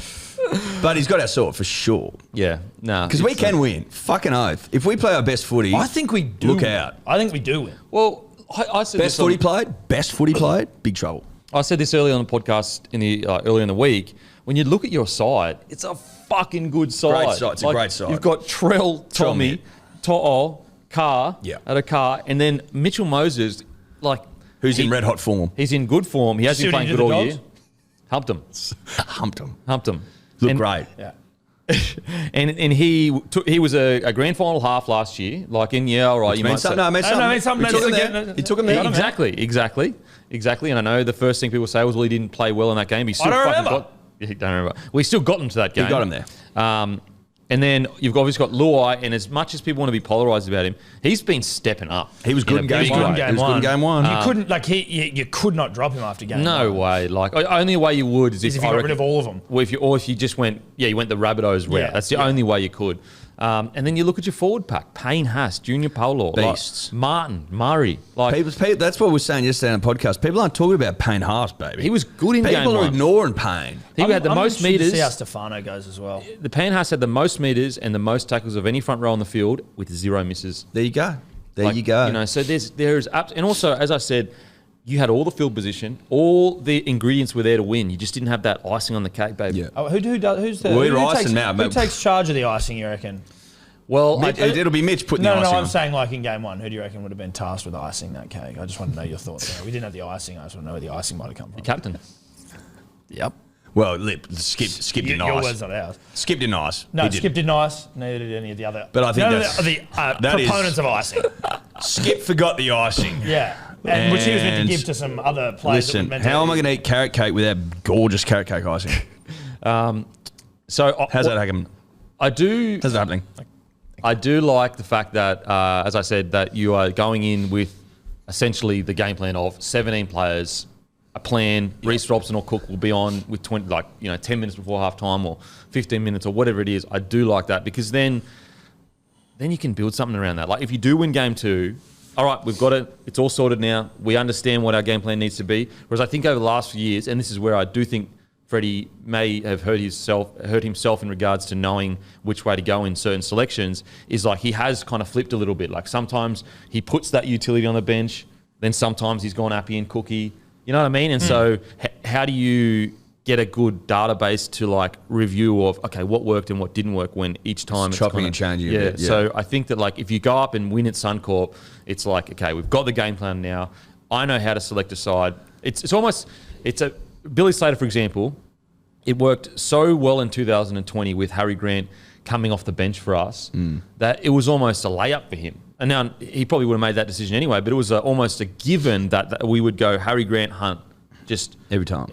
But he's got our sword for sure. Yeah, no. Because we can win. Fucking oath. If we play our best footy, I think we do. Look out. I think we do win. Well, I said best footy played, big trouble. I said this earlier on the podcast earlier in the week. When you look at your side, it's a fucking good side. Great side. It's a great side. You've got Trell, Tommy, To'o, Carr, at a Carr, and then Mitchell Moses, who's in red hot form. He's in good form. He has been playing good all year. Humped him. Look great. Yeah. and he was a grand final half last year. Like all right, you might say, He took him there. Exactly. And I know the first thing people say was, well, he didn't play well in that game. He still don't remember. Don't remember. Well, he still got them to that game. He got him there. And then you've obviously got Luai, and as much as people want to be polarised about him, he's been stepping up. He was good in game one. You couldn't you could not drop him after game one. No way. Like only way you would is if you got rid of all of them. Well, if you just went, you went the Rabbitohs route. Yeah, That's the only way you could. And then you look at your forward pack: Payne Haas, Junior Paulo, beasts, Martin, Murray. Like people, that's what we were saying yesterday on the podcast. People aren't talking about Payne Haas, baby. He was good in game one. People are ignoring Payne. He had the most meters. To see how Stefano goes as well. The Payne Haas had the most meters and the most tackles of any front row on the field with 0 misses. There you go. You go. So there's and also, as I said, you had all the field position, all the ingredients were there to win. You just didn't have that icing on the cake, baby. Yeah. Oh, who's takes charge of the icing, you reckon? Well, it'll be Mitch putting the icing on. No, I'm saying like in game one, who do you reckon would have been tasked with icing that cake? I just want to know your thoughts there. We didn't have the icing. I just want to know where the icing might have come from. Captain. Yep. Well, Skip did nice. Your words, not ours. Skip did nice. No, Skip did nice. Neither did any of the other. But I think the proponents of icing. Skip forgot the icing. Yeah. And which he was meant to give to some other players. Listen, how am I going to eat carrot cake without gorgeous carrot cake icing? How's that happen? How's that happening? I do like the fact that, as I said, that you are going in with essentially the game plan of 17 players, a plan. Reece Robson or Cook will be on with 10 minutes before half time or 15 minutes or whatever it is. I do like that because then you can build something around that. Like if you do win game 2, all right, we've got it. It's all sorted now. We understand what our game plan needs to be. Whereas I think over the last few years, and this is where I do think Freddie may have hurt himself in regards to knowing which way to go in certain selections, is like he has kind of flipped a little bit. Like sometimes he puts that utility on the bench, then sometimes he's gone Appy and Cookie. You know what I mean? And so how do you get a good database to like review of, okay, what worked and what didn't work when each time it's chopping and changing. Yeah. So I think that like if you go up and win at Suncorp, it's like, okay, we've got the game plan now. I know how to select a side. It's a Billy Slater, for example, it worked so well in 2020 with Harry Grant coming off the bench for us that it was almost a layup for him. And now he probably would have made that decision anyway, but it was almost a given that we would go Harry Grant, Hunt, just every time.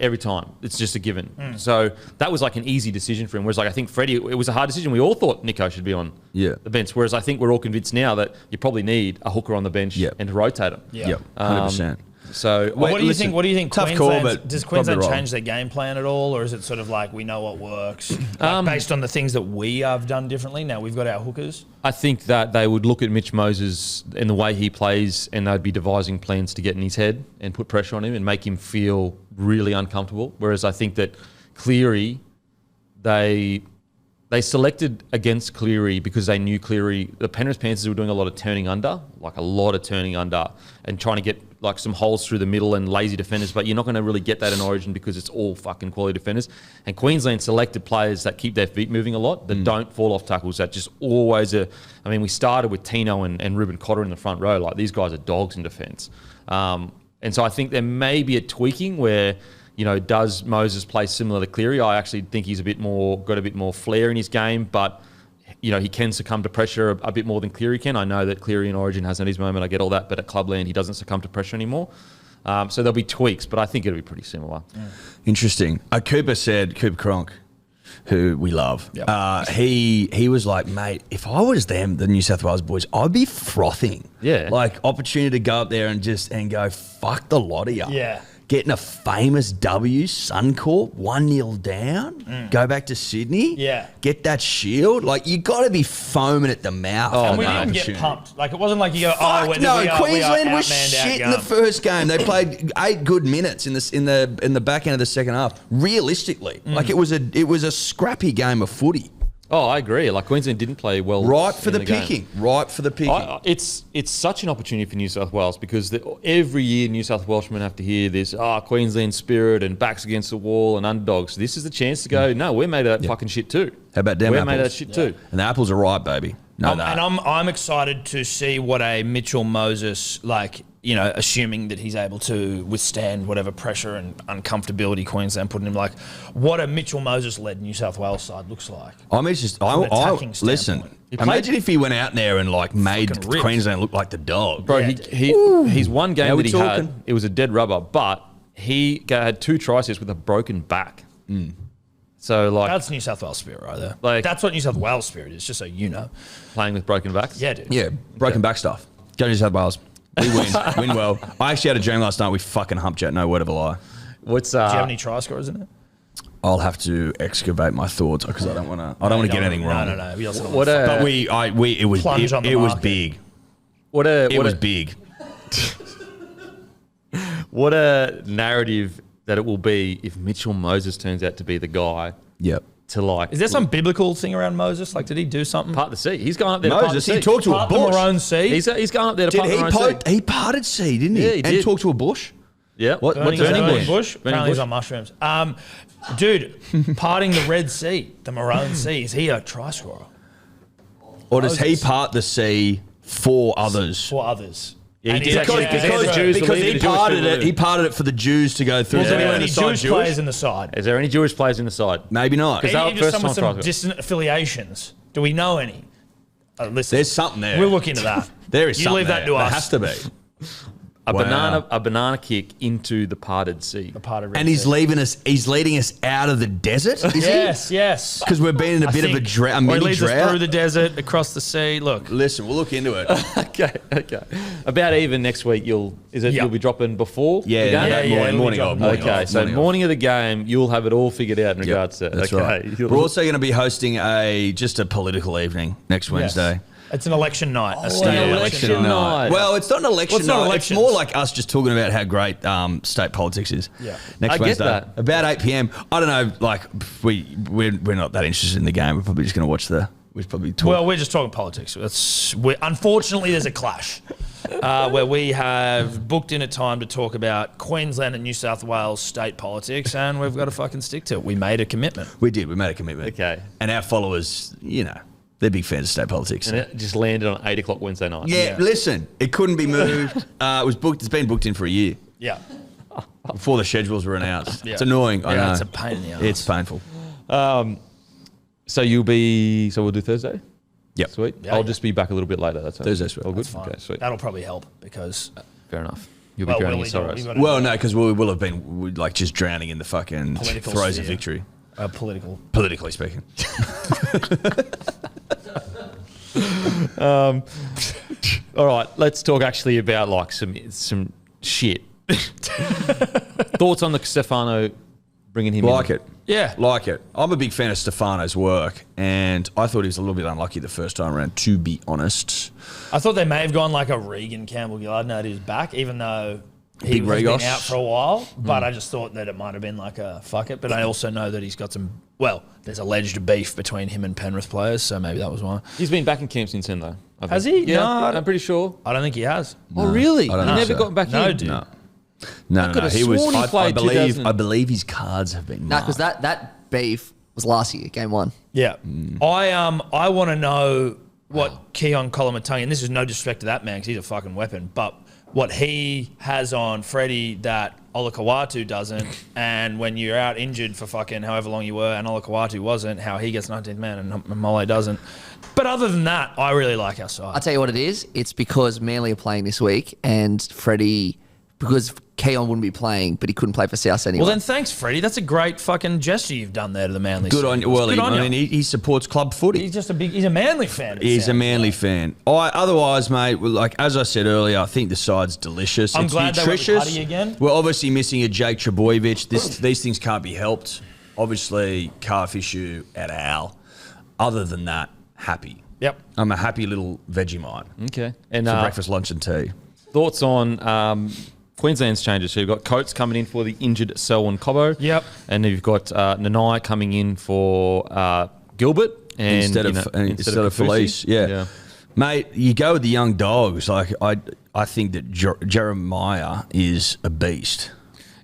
It's just a given. So that was like an easy decision for him. Whereas like I think Freddie, it was a hard decision. We all thought Nico should be on the bench. Whereas I think we're all convinced now that you probably need a hooker on the bench and to rotate him. Yep, 100%. So what do you think? What do you think? Tough call, but does Queensland change their game plan at all, or is it sort of like we know what works based on the things that we have done differently? Now we've got our hookers. I think that they would look at Mitch Moses and the way he plays, and they'd be devising plans to get in his head and put pressure on him and make him feel really uncomfortable. Whereas I think that Cleary, they selected against Cleary because they knew Cleary. The Penrith Panthers were doing a lot of turning under, and trying to get like some holes through the middle and lazy defenders, but you're not going to really get that in Origin because it's all fucking quality defenders. And Queensland selected players that keep their feet moving a lot, that don't fall off tackles, that just always we started with Tino and Ruben Cotter in the front row. Like these guys are dogs in defence. And so I think there may be a tweaking where, does Moses play similar to Cleary? I actually think he's got a bit more flair in his game, but he can succumb to pressure a bit more than Cleary can. I know that Cleary in Origin has had his moment. I get all that, but at Clubland he doesn't succumb to pressure anymore. So there'll be tweaks, but I think it'll be pretty similar. Interesting. Cooper Cronk, who we love, he was like, mate, if I was them, the New South Wales boys, I'd be frothing. Yeah. Like opportunity to go up there and go, fuck the lot of you. Yeah. Getting a famous W, Suncorp, 1-0 down, go back to Sydney, get that shield. Like, you got to be foaming at the mouth. And we didn't get pumped. Like, it wasn't like you go, Queensland was shit in the first game. They played 8 good minutes in the back end of the second half. Realistically, like it was a scrappy game of footy. Oh, I agree. Like Queensland didn't play well. Right for the picking. It's such an opportunity for New South Wales because every year New South Welshmen have to hear this, Queensland spirit and backs against the wall and underdogs. This is the chance to go, no, we're made of that fucking shit too. How about them apples? We're made of that shit too. And the apples are ripe, baby. And I'm excited to see what a Mitchell Moses, like, assuming that he's able to withstand whatever pressure and uncomfortability Queensland putting him, like what a Mitchell Moses-led New South Wales side looks like. I mean, it's just, listen, imagine if he went out there and like made Queensland look like the dog. Bro, he's one game that he had, it was a dead rubber, but he had 2 try assists with a broken back. So like that's New South Wales spirit right there. Like, that's what New South Wales spirit is, just so you know. Playing with broken backs? Yeah, dude. Yeah, broken back stuff. Go to New South Wales. We win well. I actually had a dream last night. We fucking humped Jet. No word of a lie. Do you have any try scorers in it? I'll have to excavate my thoughts because I don't want to. I don't want to get anything wrong. No. But it was big. It was big. What a narrative that it will be if Mitchell Moses turns out to be the guy. Yep. To like, is there some biblical thing around Moses? Like, did he do something? Part the sea. He's gone up there. Moses, to part the sea. he talked to a bush. The Maroon Sea. He's gone up there to part the Maroon Sea. He parted sea, didn't he? Yeah, he did. And talked to a bush. Yeah. What does that mean? Bush? Apparently he's on mushrooms. Dude, parting the Red Sea, the Maroon Sea. Is he a try scorer? Or does he part the sea for others? For others. Yeah, he Because he parted it for the Jews to go through. Was there any Jewish players in the side? Is there any Jewish players in the side? Maybe not. Maybe just some with some distant affiliations. Do we know any? Listen, there's something there. We'll look into that. There is something leave that to us. There has to be. A banana kick into the parted sea. The parted Red And he's sea. He's leading us out of the desert. Yes. Because we've been in a bit of a drought. Or he leads us through the desert, across the sea. Look, listen, we'll look into it. Okay. About even next week, you'll be dropping before the game? Morning of. Morning of the game, you'll have it all figured out in regards to. That's right. We're also going to be hosting a political evening next Wednesday. it's an election night. A an state election night. Well, it's not an election not night. elections. It's more like us just talking about how great state politics is. Yeah. Next I get Wednesday, that. about 8 p.m. I don't know. Like we're not that interested in the game. We're probably just going to watch We're probably talk. Well, we're just talking politics. Unfortunately, there's a clash where we have booked in a time to talk about Queensland and New South Wales state politics, and we've got to fucking stick to it. We made a commitment. We did. We made a commitment. Okay. And our followers, they're big fans of state politics. And it just landed on 8 o'clock Wednesday night. Yeah, listen, it couldn't be moved. It was booked. It's been booked in for a year Yeah. before the schedules were announced. Yeah. It's annoying. I know. It's a pain in the ass. It's painful. So we'll do Thursday? Yep. Sweet. Yeah, I'll just be back a little bit later. That's Thursday, sweet. All good? Fine. Okay, sweet. That'll probably help because... Fair enough. You'll be drowning in sorrows. Well, no, because we will have been just drowning in the fucking Political throes sphere. of victory. Politically speaking. All right, let's talk actually about like some shit. Thoughts on the Stefano bringing him in? Like it. Yeah. Like it. I'm a big fan of Stefano's work, and I thought he was a little bit unlucky the first time around, to be honest. I thought they may have gone like a Regan Campbell-Gillard now to his back, even though he Big has Regos. been out for a while. But I just thought that it might have been like a fuck it. But I also know that he's got there's alleged beef between him and Penrith players, so maybe that was why. He's been back in camp since then, though. Has he? Yeah, No, I'm pretty sure. I don't think he has. Oh, really? I don't He think never so. gotten back No, in? dude. No. could have He was. sworn he I played believe. 2000. I believe his cards have been. No, because that beef was last year, game 1. Yeah. I want to know what Keon Kolomatangi, and this is no disrespect to that man because he's a fucking weapon, but what he has on Freddie that Olakawatu doesn't, and when you're out injured for fucking however long you were and Olakawatu wasn't, how he gets 19th man and Mole doesn't. But other than that, I really like our side. I'll tell you what it is. It's because Manly are playing this week and Freddie, because Keon wouldn't be playing, but he couldn't play for South anyway. Well, then thanks, Freddie. That's a great fucking gesture you've done there to the Manly Good side. on you. Well, Good on you. I mean, he supports club footy. He's a Manly fan. it He's a sounds Manly like. fan. Otherwise, mate, like as I said earlier, I think the side's delicious. I'm it's glad they went with nutritious. Huddy again. We're obviously missing a Jake Trebojevic. These things can't be helped. Obviously, calf issue at Al. Other than that, happy. Yep. I'm a happy little Vegemite Okay. And for breakfast, lunch, and tea. thoughts on Queensland's changes? So you've got Coates coming in for the injured Selwyn Cobbo. Yep. And you've got Nanai coming in for Gilbert. And, Instead of Kaufusi. Felice, yeah. Mate, you go with the young dogs. Like I think that Jeremiah is a beast.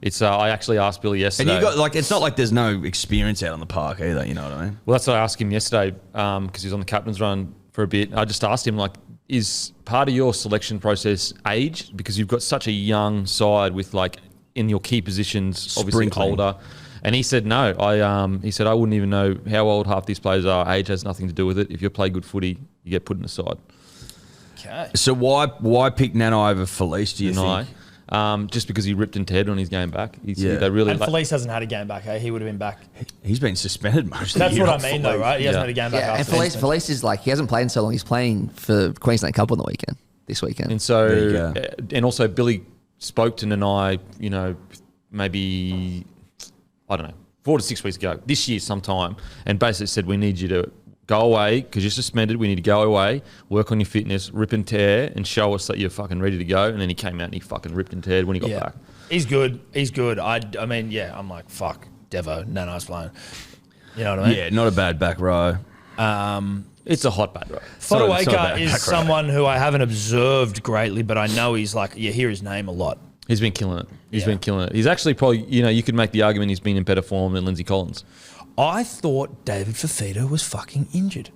It's I actually asked Billy yesterday. And you got it's not like there's no experience out on the park either. You know what I mean? Well, that's what I asked him yesterday because he was on the captain's run for a bit. I just asked him, like, is part of your selection process age? Because you've got such a young side with like in your key positions, obviously older. And he said no. He said I wouldn't even know how old half these players are. Age has nothing to do with it. If you play good footy, you get put in the side. Okay. So why pick Nanai over Felice? Do you think? Just because he ripped and teared on his game back. Yeah. And Felice hasn't had a game back. He would have been back. He's been suspended most of the That's year. what I mean, though, right? He hasn't had a game back. Yeah, and after Felice is like, he hasn't played in so long. He's playing for Queensland Cup on the weekend, this weekend. And There you so, go. and also Billy spoke to Nanai, maybe, I don't know, 4 to 6 weeks ago, this year sometime, and basically said, we need you to go away because you're suspended. We need to go away, work on your fitness, rip and tear, and show us that you're fucking ready to go. And then he came out and he fucking ripped and teared when he got back. He's good. I mean, yeah, I'm like, fuck, Devo, Nanai's playing. You know what I mean? Yeah, not a bad back row. It's a hot bad row. Fodawaker is someone who I haven't observed greatly, but I know he's like, you hear his name a lot. He's been killing it. He's actually probably, you could make the argument he's been in better form than Lindsay Collins. I thought David Fafita was fucking injured.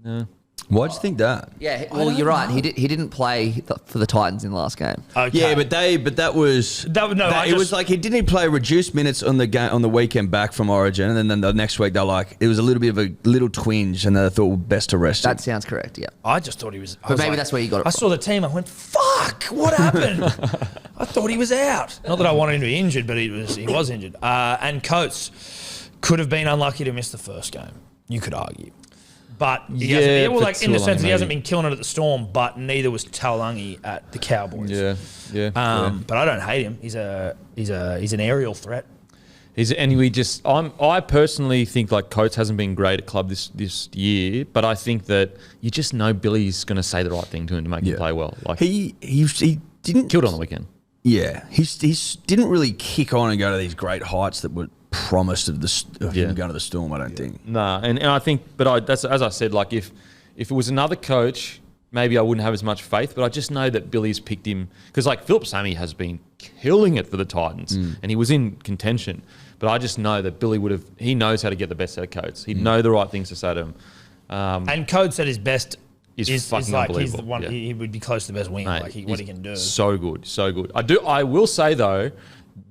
Why'd you think that? Yeah, well, you're right. He didn't play for the Titans in the last game. Okay. Yeah, but that was it was like he didn't play reduced minutes on the weekend back from Origin, and then the next week they're like it was a little bit of a little twinge, and they thought well, best to rest him. That sounds correct, yeah. I just thought he was. But maybe that's where you got it I from. saw the team. I went, "Fuck! What happened?" I thought he was out. Not that I wanted him to be injured, but he was injured. And Coates could have been unlucky to miss the first game. You could argue, but he hasn't, well, like in the sense he hasn't been killing it at the Storm, but neither was Taulagi at the Cowboys. Yeah. But I don't hate him. He's an aerial threat. I personally think like Coates hasn't been great at club this year, but I think that you just know Billy's going to say the right thing to him to make him play well. Like he didn't killed on the weekend. Yeah, he didn't really kick on and go to these great heights that were promised of him going to the Storm. I don't think. Nah, and I think, that's as I said. Like if it was another coach, maybe I wouldn't have as much faith. But I just know that Billy's picked him because like Philip Sammy has been killing it for the Titans, and he was in contention. But I just know that Billy he knows how to get the best out of Coates. He'd know the right things to say to him. And Coates at his best is fucking like unbelievable. he's the one. Yeah. He would be close to the best wing. Mate, Like what he can do. So good. I will say though,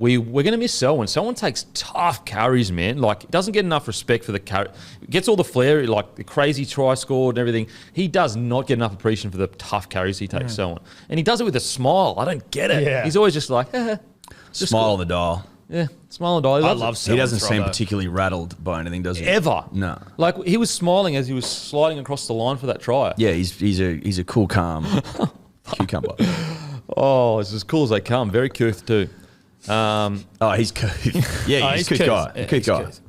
we're going to miss Selwyn. Selwyn takes tough carries, man. Like doesn't get enough respect for the carry. Gets all the flair, like the crazy try scored and everything. He does not get enough appreciation for the tough carries he takes, Selwyn, and he does it with a smile. I don't get it. Yeah. He's always just like Smile on the dial. Yeah, smile and die. I love He doesn't seem particularly rattled by anything, does he? ever. No. Like he was smiling as he was sliding across the line for that try. Yeah, he's a cool, calm cucumber. Oh, it's as cool as they come. Very couth too. He's couth. Yeah, he's a couth guy. Yeah, Couth he's guy. couth.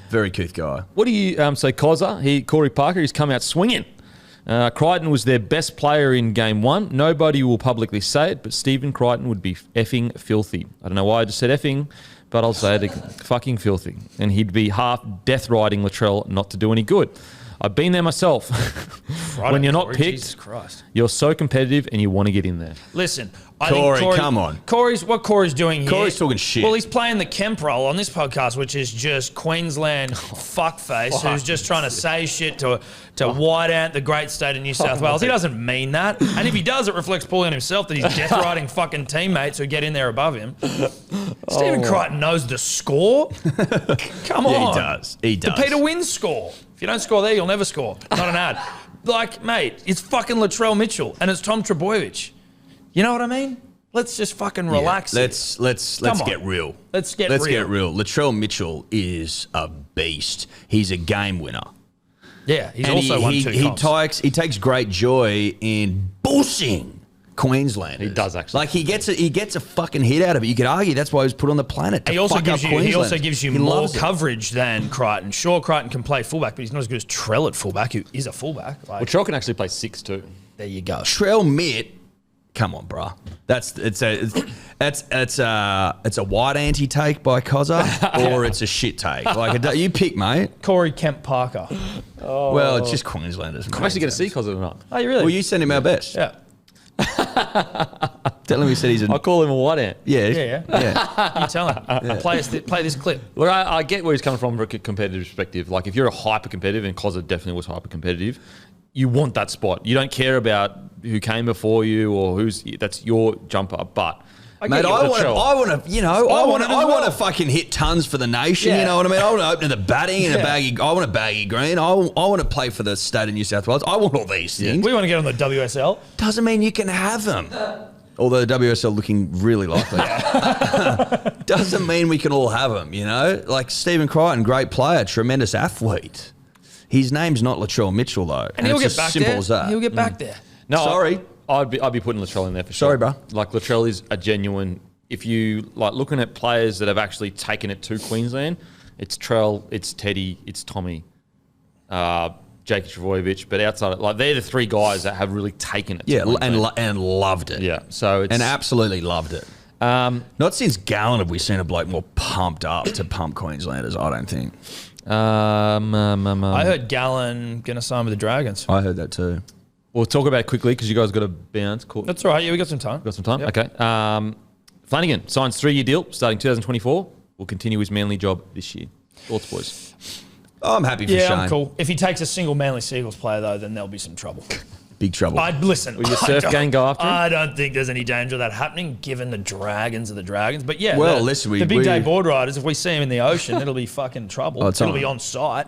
Very couth guy. What do you say, Cozza? Corey Parker, he's come out swinging. Crichton was their best player in game one. Nobody will publicly say it, but Stephen Crichton would be effing filthy. I don't know why I just said effing, but I'll say it fucking filthy. And he'd be half death riding Latrell not to do any good. I've been there myself. When you're not Corey, picked, Jesus Christ. you're so competitive and you want to get in there. Listen, Corey, I think come on. What Corey's doing here. Corey's talking shit. Well, he's playing the Kemp role on this podcast, which is just Queensland fuckface who's just trying to say shit to white ant the great state of New South Wales. He doesn't mean that. And if he does, it reflects poorly on himself that he's death riding fucking teammates who get in there above him. Stephen Crichton knows the score. Come on. Yeah, he does. He does. The Peter Wins score. If you don't score there, you'll never score. Not an ad. Like, mate, it's fucking Latrell Mitchell and it's Tom Trebojevic. You know what I mean? Let's just fucking relax. Yeah, let's get real. Let's get real. Latrell Mitchell is a beast. He's a game winner. Yeah, he's And also won two comps. he takes great joy in bullshing Queenslanders. He does actually. Like he gets a fucking hit out of it. You could argue that's why he was put on the planet. He also gives you He more loves it. coverage than Crichton. Sure, Crichton can play fullback, but he's not as good as Trell at fullback, who is a fullback. Like, Well, Trell can actually play 6 too. there you go. Trell Mitt. Come on, bruh. It's a white anti take by Cozza, or it's a shit take. Like you pick, mate. Corey Kemp Parker. Well, it's just Queenslanders. I'm actually going to see Cozza tonight. Oh, you really? Well, you send him our best. Yeah. Tell him he said he's a. I call him a white ant. Yeah. You tell him. Play this clip. Look, I get where he's coming from a competitive perspective. Like, if you're a hyper competitive, and Cozza definitely was hyper competitive, you want that spot. You don't care about who came before you or that's your jumper. But mate, I want to fucking hit tons for the nation. Yeah. You know what I mean? I want to open the batting in I want a baggy green. I want to play for the state of New South Wales. I want all these things. We want to get on the WSL. Doesn't mean you can have them. Although the WSL looking really likely. Doesn't mean we can all have them, you know? Like Stephen Crichton, great player, tremendous athlete. His name's not Latrell Mitchell, though. And he'll it's get as back simple there. as that. He'll get back there. No, Sorry. I'd be putting Latrell in there for sure. Sorry, bro. Like Latrell is a genuine. If you like looking at players that have actually taken it to Queensland, it's Trell, it's Teddy, it's Tommy, Jake Travojevic. But outside, they're the three guys that have really taken it. Yeah, to Queensland. and loved it. Yeah, so it's And absolutely loved it. Not since Gallen have we seen a bloke more pumped up to pump Queenslanders, I don't think. I heard Gallen going to sign with the Dragons. I heard that too. We'll talk about it quickly because you guys got to bounce. Cool. That's all right. Yeah, we got some time. Got some time? Yep. Okay. Flanagan signs 3-year deal starting 2024. Will continue his Manly job this year. Thoughts, boys? I'm happy for Yeah, Shane. I'm cool. If he takes a single Manly Seagulls player, though, then there'll be some trouble. Big trouble. Listen. Will your surf gang go after him? I don't think there's any danger of that happening, given the Dragons are the Dragons. But yeah, Well, listen, the big day board riders, if we see him in the ocean, it'll be fucking trouble. Oh, it's it'll on. be on site.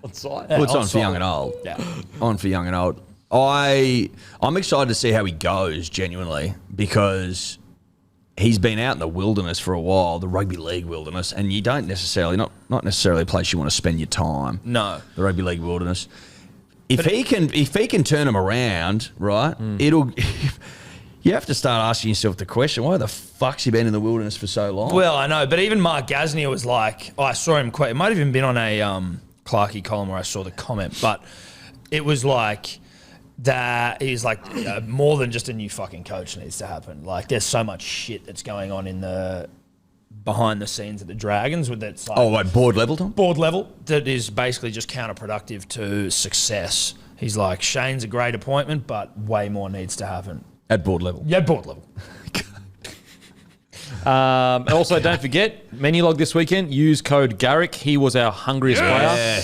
On site. Well, it's on on for site. young and old. Yeah. On for young and old. I'm excited to see how he goes, genuinely, because he's been out in the wilderness for a while, the rugby league wilderness, and you don't necessarily, not necessarily a place you want to spend your time. No. The rugby league wilderness. If he can turn him around, right, it'll. You have to start asking yourself the question: why the fuck's he been in the wilderness for so long? Well, I know, but even Mark Gasnier was like, I saw him quite. It might have even been on a Clarkey column where I saw the comment, but it was like that. He's like, more than just a new fucking coach needs to happen. Like, there's so much shit that's going on in the behind the scenes at the Dragons with that's like like board level, Tom? board level that is basically just counterproductive to success. He's like, Shane's a great appointment, but way more needs to happen. At board level. Yeah, board level. Also, don't forget, Menulog this weekend. Use code Garrick. He was our hungriest player.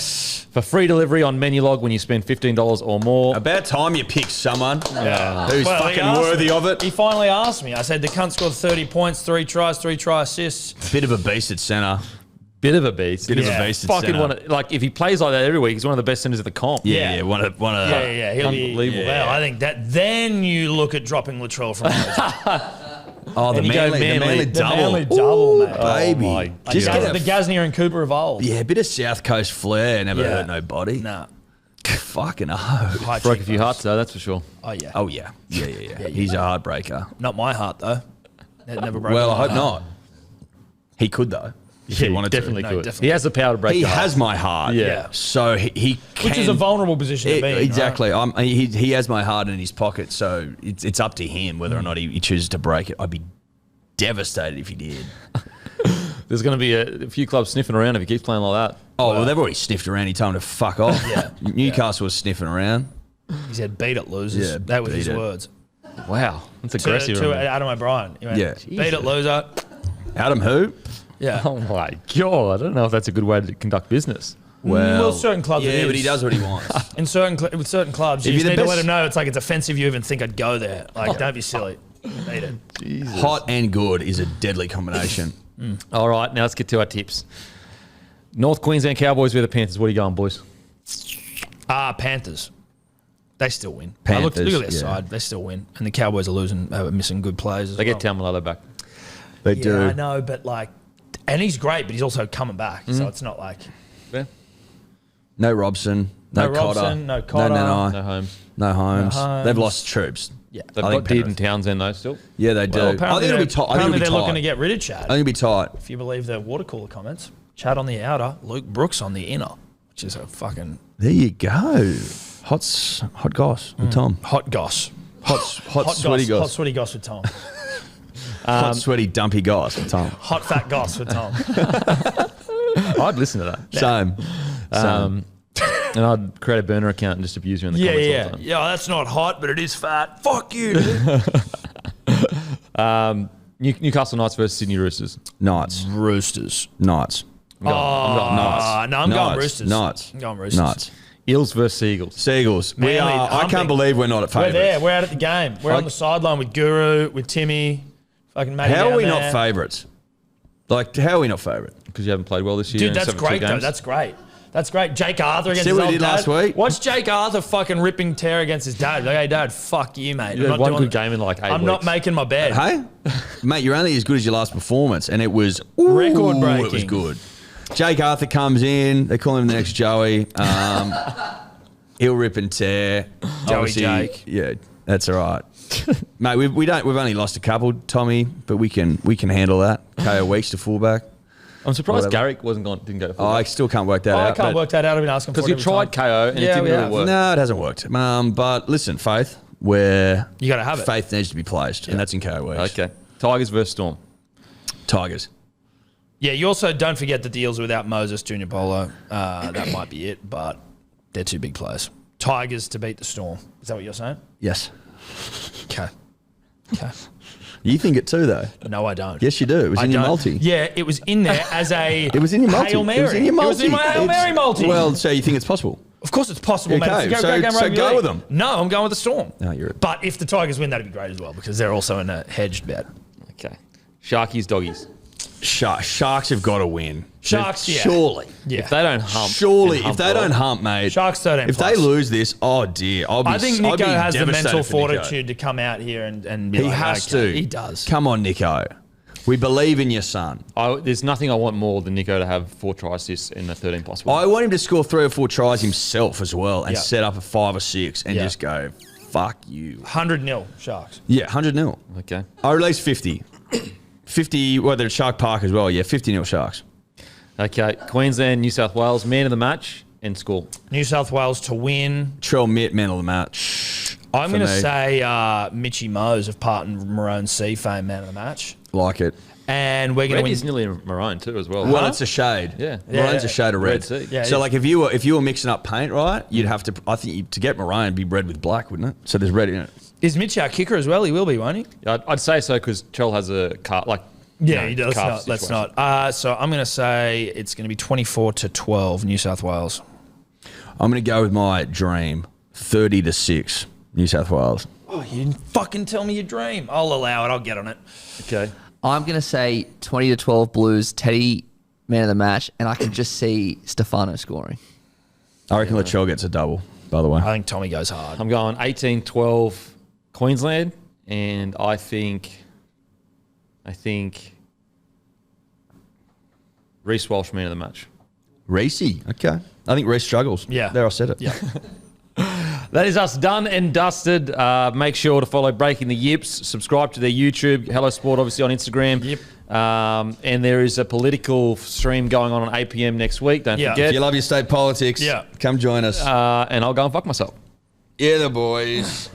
For free delivery on Menulog when you spend $15 or more. About time you pick someone who's Well, he fucking asked worthy me. of it. He finally asked me. I said, the cunt scored 30 points, 3 tries, 3 try assists. Bit of a beast at centre. Bit of a beast. Bit of Yeah. a beast at Fucking centre. if he plays like that every week, he's one of the best centers of the comp. Yeah, one of Yeah, he'll be Unbelievable. Well, I think that then you look at dropping Latrell from Oh, the And you go Manly Manly. double. Manly double, mate. Baby. my Just God. get the a, Gasnier and Cooper of old. a bit of South Coast flair. Never Yeah. hurt nobody. Nah. Fucking oh. High Broke a cheekbones. few hearts, though, that's for sure. Oh, yeah. Oh, yeah. Yeah. He's a heartbreaker. Not my heart, though. It never broke Well, I my hope heart. not. He could, though. If he wanted definitely to. could. definitely. He has the power to break He your heart. has my heart. Yeah. So he can. Which is a vulnerable position to be in. Exactly. Right? He has my heart in his pocket, so it's up to him whether or not he chooses to break it. I'd be devastated if he did. There's going to be a few clubs sniffing around if he keeps playing like that. Oh, well, they've already sniffed around. He told him to fuck off. Yeah. Newcastle was sniffing around. He said, beat it, losers. Yeah, that was beat his it. words. Wow. That's To aggressive. of him. Adam O'Brien. He went, Yeah. beat it, loser. Adam who? Yeah. Oh, my God. I don't know if that's a good way to conduct business. Well, certain clubs it Yeah, but is. he does what he wants. In with certain clubs, If you you're just the need to let best- him know it's like it's offensive you even think I'd go there. Like, don't be silly. Beat it. Hot and good is a deadly combination. All right, now let's get to our tips. North Queensland Cowboys with the Panthers. What are you going, boys? Panthers. They still win. Panthers, Look at their yeah. side. They still win. And the Cowboys are losing, missing good players as They well. get Tamalolo back. They Yeah, do. I know, but like, and he's great, but he's also coming back. So it's not like Yeah. No Robson. No, No Cotter. Robson, no Cotter. No Holmes. No Holmes. No Holmes. They've lost troops. yeah. They've I got think Deed and Townsend, though, still. Yeah, they do. Well, I think apparently it'll be they're, tight. I think apparently it'll they're be looking to tight. get rid of Chad. I think it'll be tight. If you believe the water cooler comments, Chad on the outer, Luke Brooks on the inner, which is a fucking There you go. Hot goss with Tom. hot goss. Hot sweaty Hot goss. sweaty goss with Tom. Hot sweaty dumpy goss with Tom. Hot fat goss with Tom. I'd listen to that. Same. And I'd create a burner account and just abuse you in the comments all the Yeah. time. Yeah, that's not hot, but it is fat. Fuck you, dude. Newcastle Knights versus Sydney Roosters. Knights. Roosters. Knights. I'm going Knights. No, I'm going Knights. Roosters. Knights. I'm going Roosters. Knights. Eels versus Seagulls. Seagulls. Manly, I humping. can't believe we're not at We're favourites. there. We're out at the game. We're on the sideline with Guru, with Timmy, fucking Matty. How are down we there. not favourites? Like, how are we not favourite? Because you haven't played well this year. Dude, and that's it's 7-2 great, though. games. That's great. That's great. Jake Arthur against See his what he old did dad. last week? Watch Jake Arthur fucking ripping tear against his dad. Like, hey, Dad, fuck you, mate. You had one good game in like 8 I'm not weeks. making my bed. Hey? Mate, you're only as good as your last performance, and it was Record-breaking. It was good. Jake Arthur comes in. They call him the next Joey. He'll rip and tear. Joey Obviously, Jake. Yeah, that's all right. Mate, we've only lost a couple, Tommy, but we can handle that. KO Weeks to fullback. I'm surprised Whatever. Garrick didn't go to Oh, fullback. I still can't work that out. I can't work that out. I've been asking for Because it he every tried time. KO and Yeah, it didn't we really have. work. No, it hasn't worked. But listen, Faith, where You gotta have it. faith needs to be placed, and that's in KO Weeks. Okay. Tigers versus Storm. Tigers. Yeah, you also don't forget the deals without Moses, Junior Polo. That might be it, but they're two big players. Tigers to beat the Storm. Is that what you're saying? Yes. Okay. Okay. You think it too, though. No, I don't. Yes, you do. It was I in your don't. multi. Yeah, it was in there as a It was in your multi. Hail Mary. It was in your multi. It was in my Hail Mary multi. Well, so you think it's possible? of course it's possible, Okay, mate. It's a so- great game so rugby go league. with them. No, I'm going with the Storm. No, you're- But if the Tigers win, that'd be great as well because they're also in a hedged bet. Okay. Sharkies, Doggies. Sharks have got to win. Sharks, yeah. Surely. Yeah. If they don't hump. Surely. and If they don't hump, mate. Sharks 13 If plus. they lose this, oh dear. I think I'd Nico be has the devastated mental for Nico. fortitude to come out here and be He like, has okay. to. He does. Come on, Nico. We believe in your son. There's nothing I want more than Nico to have 4 try assists in the 13 plus win. I want him to score 3 or 4 tries himself as well and Yeah. set up a 5 or 6 and Yeah. just go, fuck you. 100-0 Sharks. Yeah, 100-0. Okay. I release 50. 50, whether it's Shark Park as well. Yeah, 50-0 Sharks. Okay. Queensland, New South Wales, man of the match and score. New South Wales to win. Trell Mitt, man of the match. I'm for going to me. say Mitchy Mose of Parton Maroon Sea fame, man of the match. Like it. And we're going to Red is win. nearly maroon too as well. Well, it's a shade. Yeah. Maroon's Yeah. a shade of red. Red sea. Yeah, it so, is. like, if you were mixing up paint, right, you'd have to, I think, to get maroon, it'd be red with black, wouldn't it? So there's red in it. Is Mitch our kicker as well? He will be, won't he? I'd say so because Chell has a car, like, Yeah, you he know, does. calf Let's situation. not. So I'm going to say it's going to be 24-12 New South Wales. I'm going to go with my dream, 30-6 New South Wales. Oh, you didn't fucking tell me your dream. I'll allow it. I'll get on it. Okay. I'm going to say 20-12 Blues, Teddy, man of the match, and I can just see Stefano scoring. I reckon Latrell gets a double, by the way. I think Tommy goes hard. I'm going 18-12 Queensland, and I think Reece Walsh man of the match. Reece. Okay. I think Reece struggles. Yeah. There, I said it. Yeah. That is us done and dusted. Make sure to follow Breaking the Yips. Subscribe to their YouTube. Hello Sport, obviously, on Instagram. Yep. And there is a political stream going on 8 p.m. next week. Don't Yeah. forget. If you love your state politics, Yeah. come join us. And I'll go and fuck myself. Yeah, the boys.